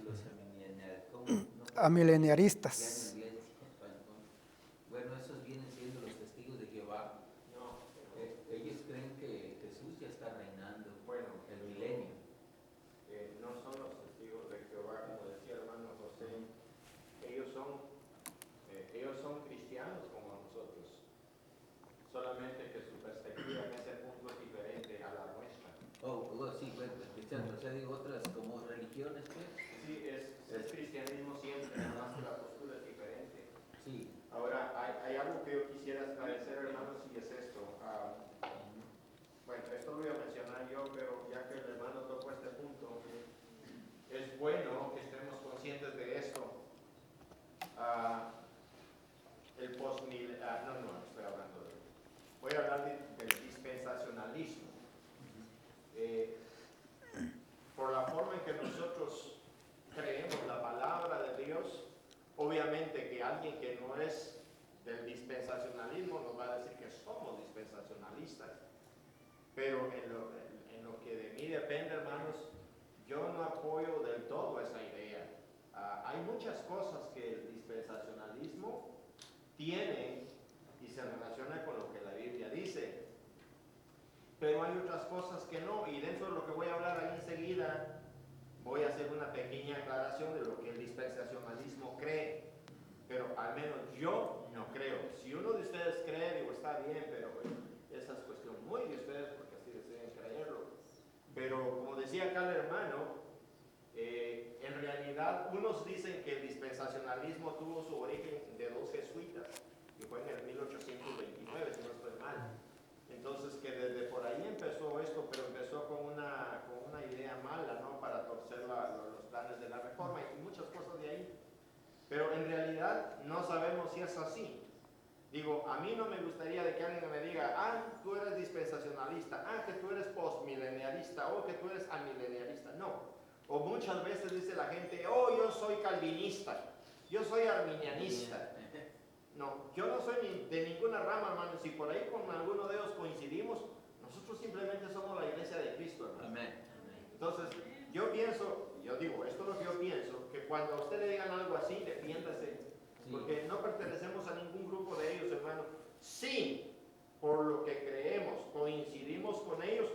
Los Amileniaristas. Bueno, esos vienen siendo los testigos de Jehová. No, ellos creen que Jesús ya está reinando. Bueno, el milenio. No son los testigos de Jehová, como decía el hermano José. Ellos son cristianos como nosotros, solamente que su perspectiva en ese punto es diferente a la nuestra. Sí, bueno, cristianos, o sea, digo otras como religiones, pues. Sí, es cristianismo siempre, nada más que la postura es diferente. Sí. Ahora, hay algo que yo quisiera esclarecer, hermanos, y es esto. Bueno, esto lo voy a mencionar yo, pero ya que el hermano tocó este punto, es bueno que estemos conscientes de esto. Estoy hablando voy a hablar del dispensacionalismo. Por la forma en que nosotros creemos la palabra de Dios, obviamente que alguien que no es del dispensacionalismo nos va a decir que somos dispensacionalistas. Pero en lo que de mí depende, hermanos, yo no apoyo del todo esa idea. Hay muchas cosas que el dispensacionalismo tiene y se relaciona con lo que la Biblia dice. Pero hay otras cosas que no, y dentro de lo que voy a hablar ahí enseguida, voy a hacer una pequeña aclaración de lo que el dispensacionalismo cree. Pero al menos yo no creo. Si uno de ustedes cree, digo, está bien, pero esa es cuestión muy de ustedes porque así deseen creerlo. Pero como decía acá el hermano, en realidad unos dicen que el dispensacionalismo tuvo su origen de dos jesuitas, que fue en el 1829, si no estoy mal. Entonces que desde por ahí empezó esto, pero empezó con una idea mala, ¿no? Para torcer los planes de la reforma y muchas cosas de ahí. Pero en realidad no sabemos si es así. Digo, a mí no me gustaría de que alguien me diga, tú eres dispensacionalista, que tú eres postmilenialista, o que tú eres amilenialista. No. O muchas veces dice la gente, yo soy calvinista, yo soy arminianista. No, yo no soy de ninguna rama, hermano. Si por ahí con alguno de ellos coincidimos, nosotros simplemente somos la iglesia de Cristo, hermano. Amén. Entonces, yo digo, esto es lo que yo pienso, que cuando a usted le digan algo así, defiéndase. Sí. Porque no pertenecemos a ningún grupo de ellos, hermano. Sí, por lo que creemos, coincidimos con ellos,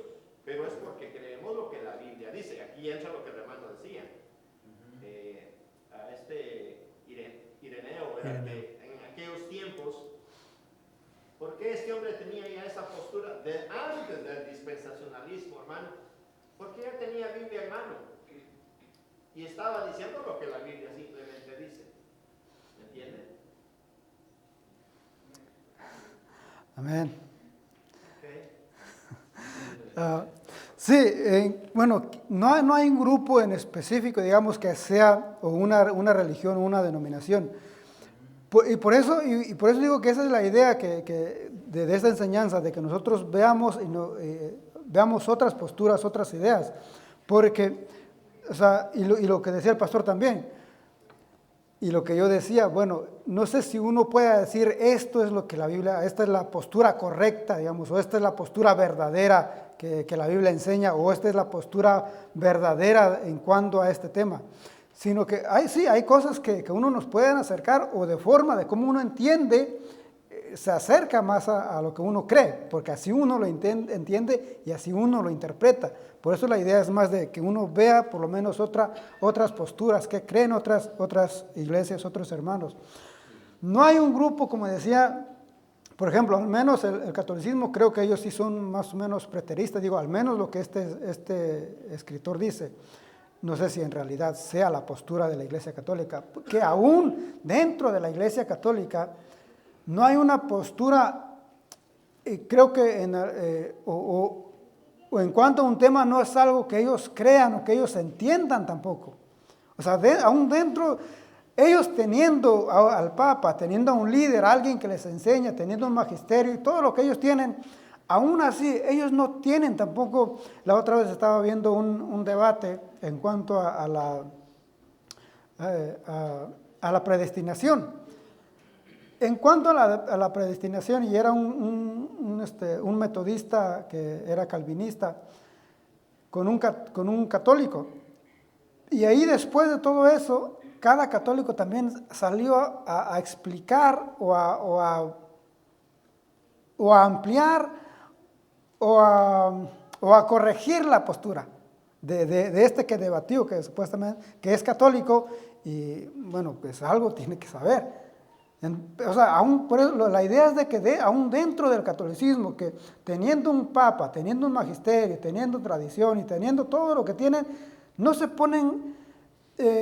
pero es porque creemos lo que la Biblia dice. Aquí entra lo que el hermano decía. A Ireneo, en aquellos tiempos, ¿por qué este hombre tenía ya esa postura antes del dispensacionalismo, hermano? Porque ya tenía Biblia en mano y estaba diciendo lo que la Biblia simplemente dice. ¿Me entienden? Amén. Sí, bueno, no hay un grupo en específico, digamos, que sea o una religión o una denominación. Y por eso digo que esa es la idea de esta enseñanza, de que nosotros veamos, veamos otras posturas, otras ideas. Porque, o sea, y lo que decía el pastor también, y lo que yo decía, bueno, no sé si uno pueda decir esto es lo que la Biblia, esta es la postura correcta, digamos, o esta es la postura verdadera que la Biblia enseña, o esta es la postura verdadera en cuanto a este tema. Sino que hay cosas que uno nos pueden acercar, o de forma de cómo uno entiende, se acerca más a lo que uno cree, porque así uno lo entiende y así uno lo interpreta. Por eso la idea es más de que uno vea por lo menos otras posturas, que creen otras iglesias, otros hermanos. No hay un grupo, como decía, por ejemplo, al menos el catolicismo, creo que ellos sí son más o menos preteristas, digo, al menos lo que este escritor dice. No sé si en realidad sea la postura de la Iglesia Católica, que aún dentro de la Iglesia Católica no hay una postura, creo que o en cuanto a un tema no es algo que ellos crean o que ellos entiendan tampoco. O sea, aún dentro, ellos teniendo al Papa, teniendo a un líder, a alguien que les enseña, teniendo un magisterio y todo lo que ellos tienen, aún así ellos no tienen tampoco. La otra vez estaba viendo un debate en cuanto a la predestinación. En cuanto a la predestinación, y era un metodista que era calvinista con un católico. Y ahí después de todo eso, cada católico también salió a explicar o a ampliar o a corregir la postura de este que debatió, que supuestamente que es católico, y bueno, pues algo tiene que saber. O sea, aún por eso, la idea es de que aún dentro del catolicismo, que teniendo un papa, teniendo un magisterio, teniendo tradición y teniendo todo lo que tienen, no se ponen,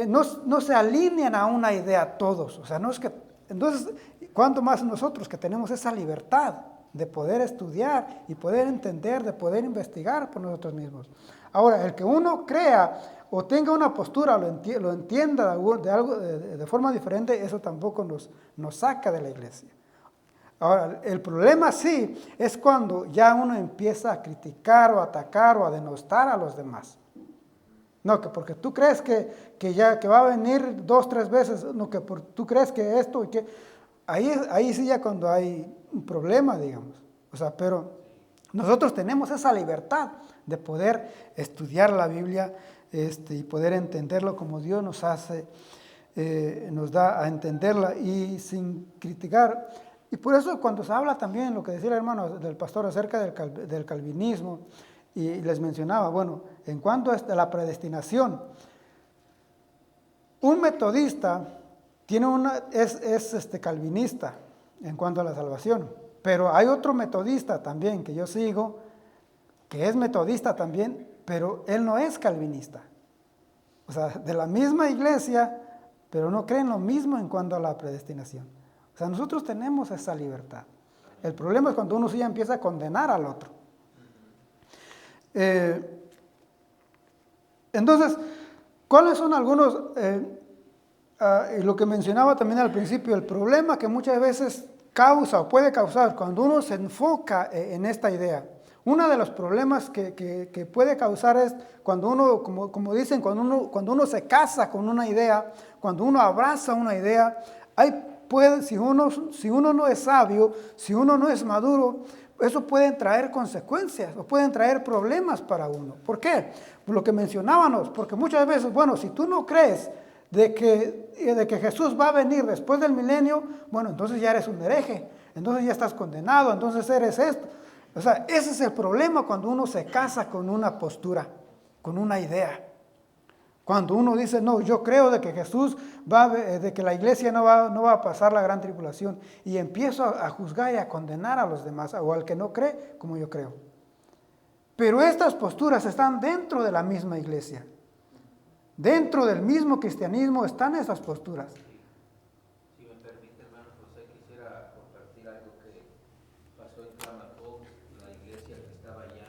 no se alinean a una idea todos. O sea, no es que, entonces, ¿cuánto más nosotros que tenemos esa libertad de poder estudiar y poder entender, de poder investigar por nosotros mismos? Ahora, el que uno crea o tenga una postura, lo entienda de forma diferente, eso tampoco nos saca de la iglesia. Ahora, el problema sí es cuando ya uno empieza a criticar o a atacar o a denostar a los demás. No, que porque tú crees que va a venir 2, 3 veces, no, que tú crees que esto y que... Ahí sí ya cuando hay un problema, digamos. O sea, pero nosotros tenemos esa libertad de poder estudiar la Biblia y poder entenderlo como Dios nos hace, nos da a entenderla y sin criticar. Y por eso cuando se habla también, lo que decía el hermano del pastor acerca del calvinismo, y les mencionaba, bueno, en cuanto a la predestinación, un metodista es calvinista en cuanto a la salvación, pero hay otro metodista también que yo sigo, que es metodista también, pero él no es calvinista. O sea, de la misma iglesia, pero no creen lo mismo en cuanto a la predestinación. O sea, nosotros tenemos esa libertad. El problema es cuando uno sí ya empieza a condenar al otro. Entonces, ¿cuáles son algunos, y lo que mencionaba también al principio, el problema que muchas veces causa o puede causar cuando uno se enfoca en esta idea? Uno de los problemas que puede causar es cuando uno, como dicen, cuando uno se casa con una idea, cuando uno abraza una idea, si uno no es sabio, si uno no es maduro, eso puede traer consecuencias o pueden traer problemas para uno. ¿Por qué? Por lo que mencionábamos, porque muchas veces, bueno, si tú no crees de que Jesús va a venir después del milenio, bueno, entonces ya eres un hereje, entonces ya estás condenado, entonces eres esto. O sea, ese es el problema cuando uno se casa con una postura, con una idea. Cuando uno dice, no, yo creo de que Jesús de que la iglesia no va a pasar la gran tribulación, y empiezo a juzgar y a condenar a los demás, o al que no cree como yo creo. Pero estas posturas están dentro de la misma iglesia. Dentro del mismo cristianismo están esas posturas. Si me permite, hermano José, quisiera compartir algo que pasó en Clamaco, la iglesia que estaba allá.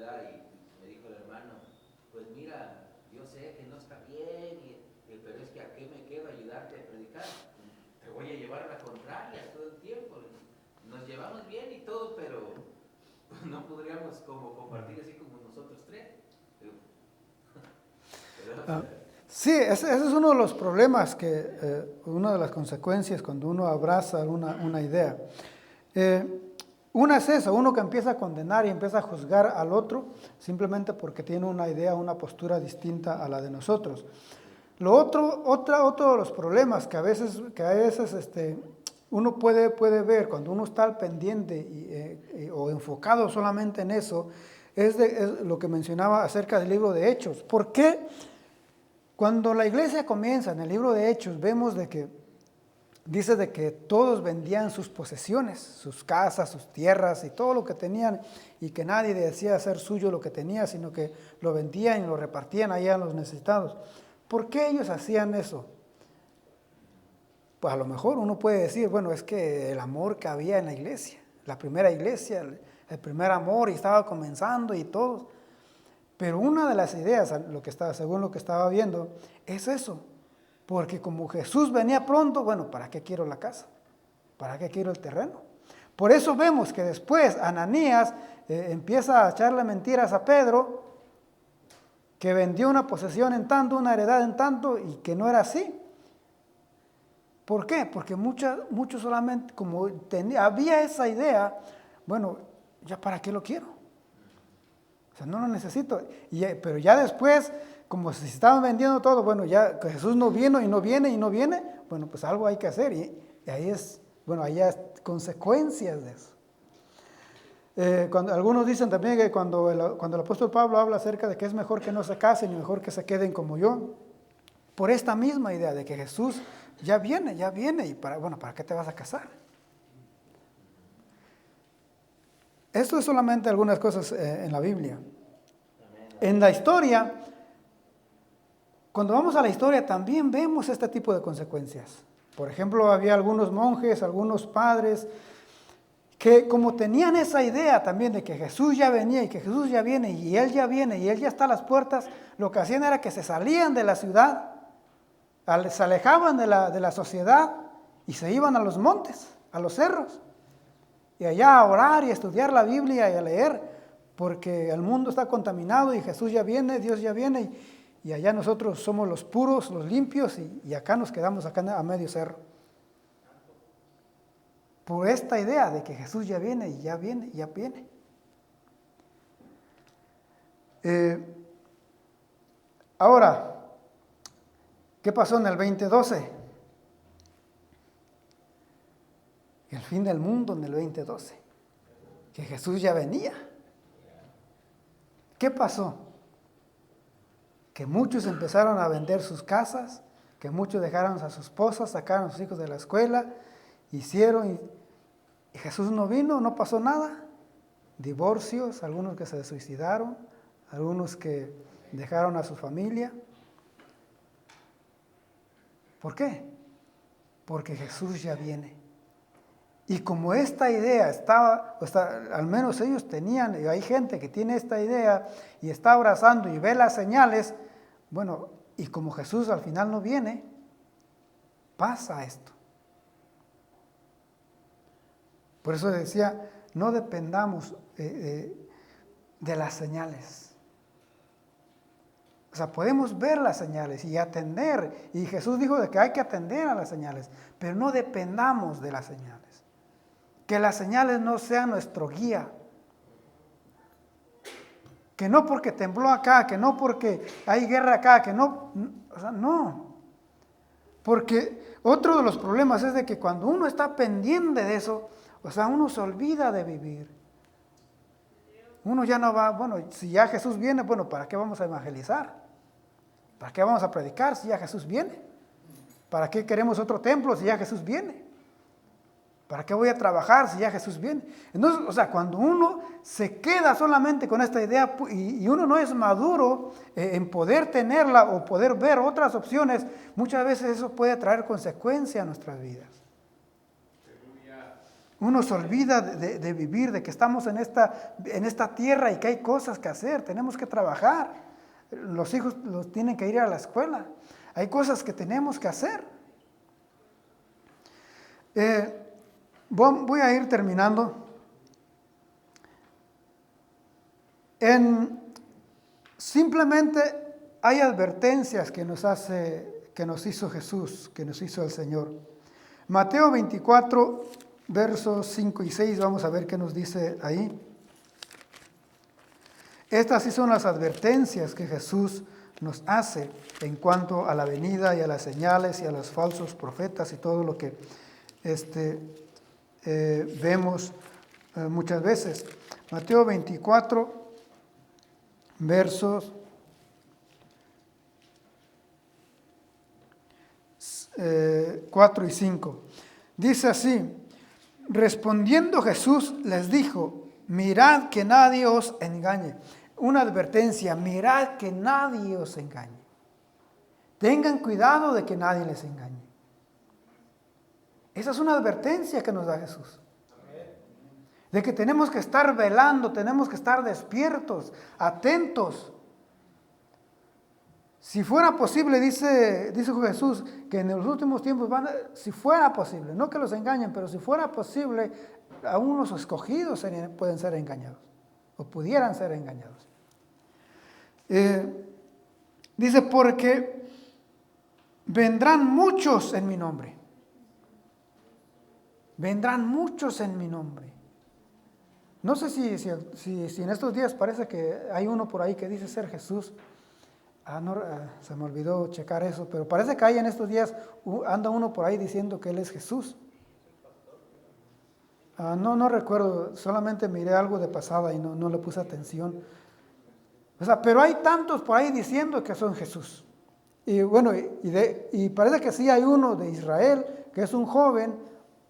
¿verdad? Y me dijo el hermano, pues mira, yo sé que no está bien, pero es que ¿a qué me quedo ayudarte a predicar? Te voy a llevar la contraria todo el tiempo. Nos llevamos bien y todo, pero no podríamos como compartir así como nosotros tres. Sí, ese es uno de los problemas, una de las consecuencias cuando uno abraza una idea. Una es eso, uno que empieza a condenar y empieza a juzgar al otro simplemente porque tiene una idea, una postura distinta a la de nosotros. Otro de los problemas que a veces uno puede ver cuando uno está al pendiente o enfocado solamente en eso, es lo que mencionaba acerca del libro de Hechos. ¿Por qué? Cuando la iglesia comienza en el libro de Hechos, vemos dice de que todos vendían sus posesiones, sus casas, sus tierras y todo lo que tenían, y que nadie decía hacer suyo lo que tenía, sino que lo vendían y lo repartían allá a los necesitados. ¿Por qué ellos hacían eso? Pues a lo mejor uno puede decir, bueno, es que el amor que había en la iglesia, la primera iglesia, el primer amor, y estaba comenzando y todo. Pero una de las ideas, según lo que estaba viendo, es eso. Porque como Jesús venía pronto, bueno, ¿para qué quiero la casa? ¿Para qué quiero el terreno? Por eso vemos que después Ananías empieza a echarle mentiras a Pedro, que vendió una posesión en tanto, una heredad en tanto, y que no era así. ¿Por qué? Porque muchos solamente, como había esa idea, bueno, ¿ya para qué lo quiero? O sea, no lo necesito. Pero ya después, como se estaban vendiendo todo, bueno, ya Jesús no vino y no viene y no viene, bueno, pues algo hay que hacer. Y ahí hay consecuencias de eso. Algunos dicen también que cuando el apóstol Pablo habla acerca de que es mejor que no se casen y mejor que se queden como yo, por esta misma idea de que Jesús ya viene, y ¿para qué te vas a casar? Esto es solamente algunas cosas en la Biblia. En la historia, cuando vamos a la historia también vemos este tipo de consecuencias. Por ejemplo, había algunos monjes, algunos padres, que como tenían esa idea también de que Jesús ya venía y que Jesús ya viene y Él ya viene y Él ya está a las puertas, lo que hacían era que se salían de la ciudad, se alejaban de la sociedad y se iban a los montes, a los cerros. Y allá a orar y a estudiar la Biblia y a leer, porque el mundo está contaminado y Jesús ya viene, Dios ya viene, y allá nosotros somos los puros, los limpios, y acá nos quedamos acá a medio cerro. Por esta idea de que Jesús ya viene y ya viene y ya viene. Ahora, ¿qué pasó en el 2012? El fin del mundo en el 2012, que Jesús ya venía. ¿Qué pasó? Que muchos empezaron a vender sus casas, que muchos dejaron a sus esposas, sacaron a sus hijos de la escuela, hicieron, y Jesús no vino, no pasó nada. Divorcios, algunos que se suicidaron, algunos que dejaron a su familia. ¿Por qué? Porque Jesús ya viene. Y como esta idea al menos ellos tenían, y hay gente que tiene esta idea y está abrazando y ve las señales, bueno, y como Jesús al final no viene, pasa esto. Por eso decía, no dependamos de las señales. O sea, podemos ver las señales y atender, y Jesús dijo de que hay que atender a las señales, pero no dependamos de las señales. Que las señales no sean nuestro guía. Que no porque tembló acá, que no porque hay guerra acá, que no, o sea, no. Porque otro de los problemas es de que cuando uno está pendiente de eso, o sea, uno se olvida de vivir. Uno ya no va, bueno, si ya Jesús viene, bueno, ¿para qué vamos a evangelizar? ¿Para qué vamos a predicar si ya Jesús viene? ¿Para qué queremos otro templo si ya Jesús viene? ¿Para qué voy a trabajar si ya Jesús viene? Entonces, o sea, cuando uno se queda solamente con esta idea y uno no es maduro en poder tenerla o poder ver otras opciones, muchas veces eso puede traer consecuencias a nuestras vidas. Uno se olvida de vivir, de que estamos en esta tierra y que hay cosas que hacer, tenemos que trabajar. Los hijos los tienen que ir a la escuela. Hay cosas que tenemos que hacer. Voy a ir terminando. Simplemente hay advertencias que nos hizo Jesús, que nos hizo el Señor. Mateo 24, versos 5 y 6, vamos a ver qué nos dice ahí. Estas sí son las advertencias que Jesús nos hace en cuanto a la venida y a las señales y a los falsos profetas y todo lo que vemos muchas veces. Mateo 24, versos 4 y 5. Dice así: respondiendo Jesús les dijo, mirad que nadie os engañe. Una advertencia, mirad que nadie os engañe. Tengan cuidado de que nadie les engañe. Esa es una advertencia que nos da Jesús. De que tenemos que estar velando, tenemos que estar despiertos, atentos. Si fuera posible, dice Jesús, que en los últimos tiempos si fuera posible, no que los engañen, pero si fuera posible, aún los escogidos pueden ser engañados, o pudieran ser engañados. Dice, porque vendrán muchos en mi nombre. Vendrán muchos en mi nombre. No sé si en estos días parece que hay uno por ahí que dice ser Jesús. Se me olvidó checar eso, pero parece que hay en estos días, anda uno por ahí diciendo que Él es Jesús. No recuerdo, solamente miré algo de pasada y no le puse atención. Pero hay tantos por ahí diciendo que son Jesús. Y bueno, y parece que sí hay uno de Israel, que es un joven,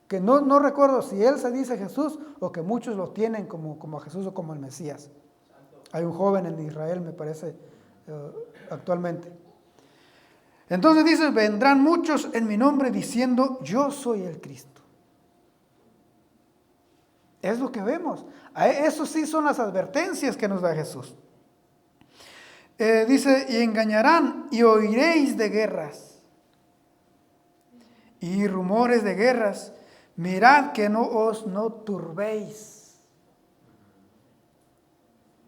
que no recuerdo si él se dice Jesús o que muchos lo tienen como a Jesús o como el Mesías. Hay un joven en Israel, me parece, actualmente. Entonces dice, vendrán muchos en mi nombre diciendo, yo soy el Cristo. Es lo que vemos. Eso sí son las advertencias que nos da Jesús. Dice, y engañarán y oiréis de guerras y rumores de guerras. Mirad que no turbéis.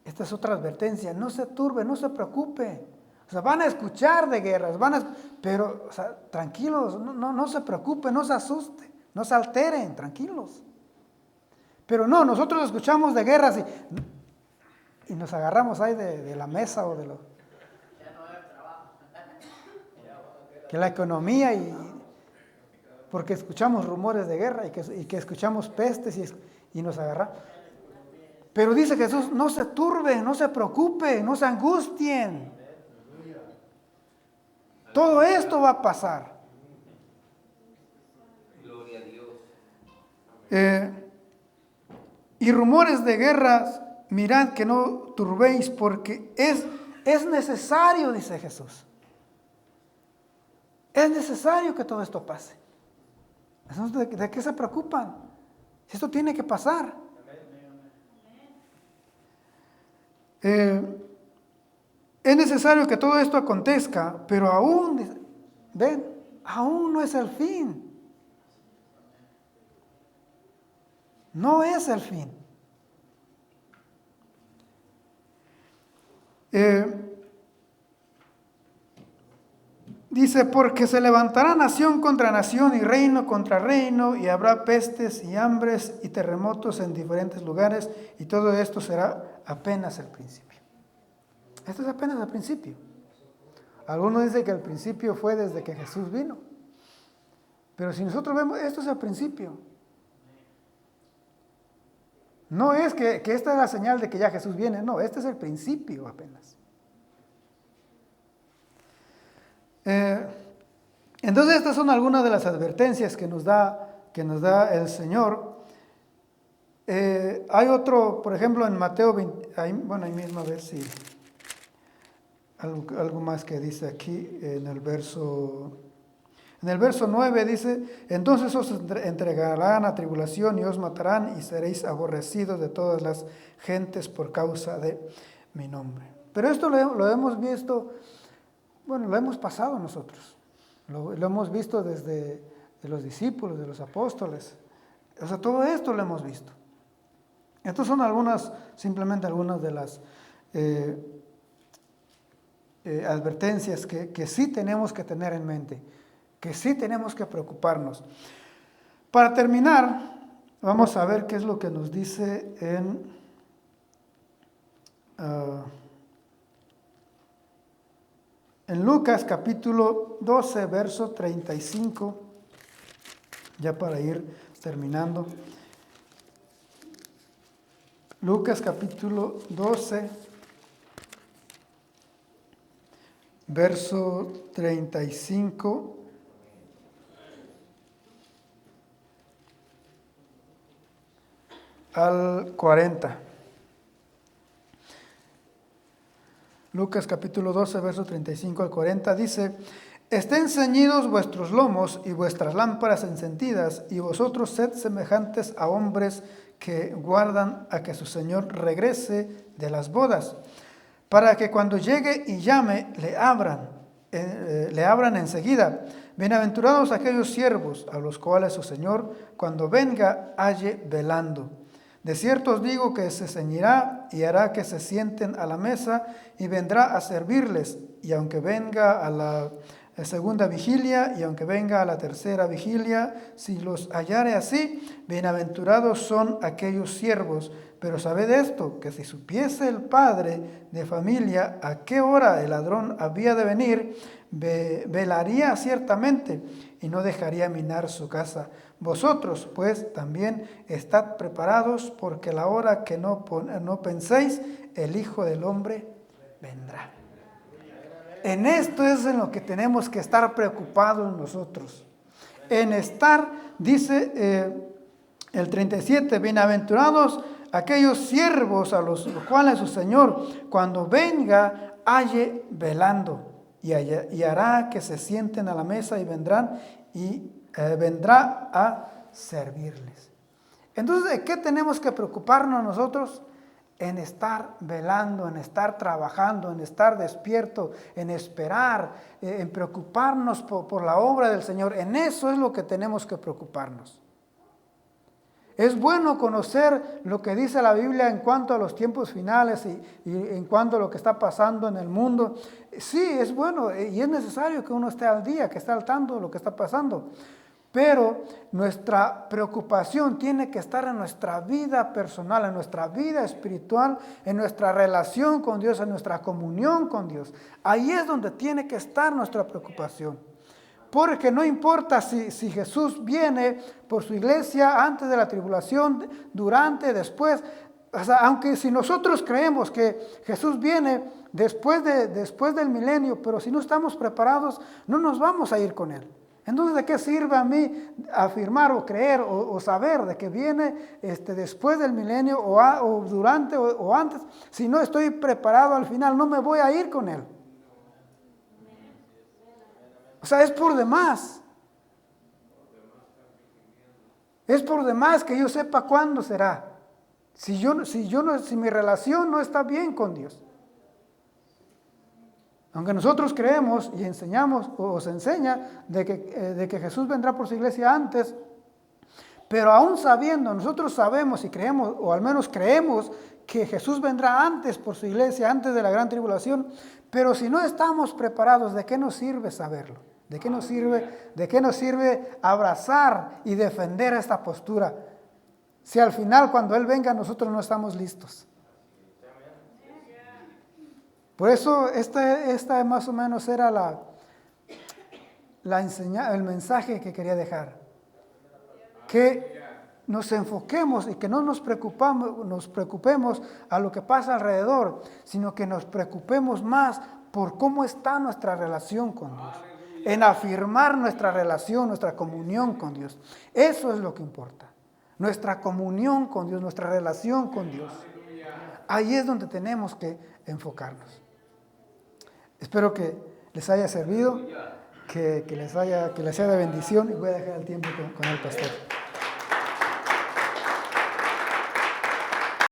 Esta es otra advertencia. No se turbe, no se preocupe. O sea, van a escuchar de guerras, pero tranquilos, no se preocupen, no se asusten, no se alteren, tranquilos. Pero no, nosotros escuchamos de guerras y nos agarramos ahí de la mesa o de lo que la economía porque escuchamos rumores de guerra y que escuchamos pestes y nos agarramos. Pero dice Jesús, no se turben, no se preocupen, no se angustien. Todo esto va a pasar. Gloria a Dios. Y rumores de guerras, mirad que no turbéis, porque es necesario, dice Jesús. Es necesario que todo esto pase. Entonces, ¿de qué se preocupan? Esto tiene que pasar. Es necesario que todo esto acontezca, pero aún no es el fin. No es el fin. Dice, porque se levantará nación contra nación y reino contra reino, y habrá pestes y hambres y terremotos en diferentes lugares, y todo esto será apenas el principio. Esto es apenas el principio. Algunos dicen que el principio fue desde que Jesús vino. Pero si nosotros vemos, esto es el principio. No es que esta es la señal de que ya Jesús viene, no, este es el principio apenas. Entonces estas son algunas de las advertencias que nos da el Señor. Hay otro, por ejemplo, en Mateo 20, ahí mismo a ver si algo más que dice aquí en el verso. En el verso 9 dice, entonces os entregarán a tribulación y os matarán y seréis aborrecidos de todas las gentes por causa de mi nombre. Pero esto lo hemos visto, bueno, lo hemos pasado nosotros. Lo hemos visto desde de los discípulos, de los apóstoles. O sea, todo esto lo hemos visto. Estas son simplemente algunas de las advertencias que sí tenemos que tener en mente, que sí tenemos que preocuparnos. Para terminar, vamos a ver qué es lo que nos dice en Lucas capítulo 12, verso 35, ya para ir terminando. Lucas capítulo 12, verso 35 al 40. Lucas capítulo 12, verso 35 al 40 dice, estén ceñidos vuestros lomos y vuestras lámparas encendidas, y vosotros sed semejantes a hombres que guardan a que su Señor regrese de las bodas, para que cuando llegue y llame, le abran enseguida. Bienaventurados aquellos siervos a los cuales su Señor, cuando venga, halle velando. De cierto os digo que se ceñirá y hará que se sienten a la mesa y vendrá a servirles. Y aunque venga a la segunda vigilia y aunque venga a la tercera vigilia, si los hallare así, bienaventurados son aquellos siervos. Pero sabed esto, que si supiese el padre de familia a qué hora el ladrón había de venir, velaría ciertamente y no dejaría minar su casa. Vosotros, pues, también estad preparados, porque la hora que no penséis, el Hijo del Hombre vendrá. En esto es en lo que tenemos que estar preocupados nosotros. En estar, dice el 37, bienaventurados aquellos siervos a los cuales su Señor, cuando venga, halle velando, y hará que se sienten a la mesa y vendrá a servirles. Entonces, ¿de qué tenemos que preocuparnos nosotros? En estar velando, en estar trabajando, en estar despierto, en esperar, en preocuparnos por la obra del Señor. En eso es lo que tenemos que preocuparnos. Es bueno conocer lo que dice la Biblia en cuanto a los tiempos finales y en cuanto a lo que está pasando en el mundo. Sí, es bueno y es necesario que uno esté al día, que esté al tanto de lo que está pasando. Pero nuestra preocupación tiene que estar en nuestra vida personal, en nuestra vida espiritual, en nuestra relación con Dios, en nuestra comunión con Dios. Ahí es donde tiene que estar nuestra preocupación. Porque no importa si Jesús viene por su iglesia antes de la tribulación, durante, después. O sea, aunque si nosotros creemos que Jesús viene después del milenio, pero si no estamos preparados, no nos vamos a ir con Él. Entonces, ¿de qué sirve a mí afirmar o creer o saber de que viene después del milenio o durante o antes? Si no estoy preparado al final, no me voy a ir con Él. O sea, es por demás. Es por demás que yo sepa cuándo será. Si mi relación no está bien con Dios. Aunque nosotros creemos y enseñamos o se enseña de que Jesús vendrá por su iglesia antes, pero aún sabiendo, nosotros sabemos y creemos, o al menos creemos, que Jesús vendrá antes por su iglesia, antes de la gran tribulación, pero si no estamos preparados, ¿de qué nos sirve saberlo? ¿De qué nos sirve abrazar y defender esta postura? Si al final, cuando Él venga, nosotros no estamos listos. Por eso, esta más o menos era el mensaje que quería dejar. Que nos enfoquemos y que no nos preocupemos a lo que pasa alrededor, sino que nos preocupemos más por cómo está nuestra relación con Dios. En afirmar nuestra relación, nuestra comunión con Dios. Eso es lo que importa. Nuestra comunión con Dios, nuestra relación con Dios. Ahí es donde tenemos que enfocarnos. Espero que les haya servido. que les sea de bendición y voy a dejar el tiempo con el pastor.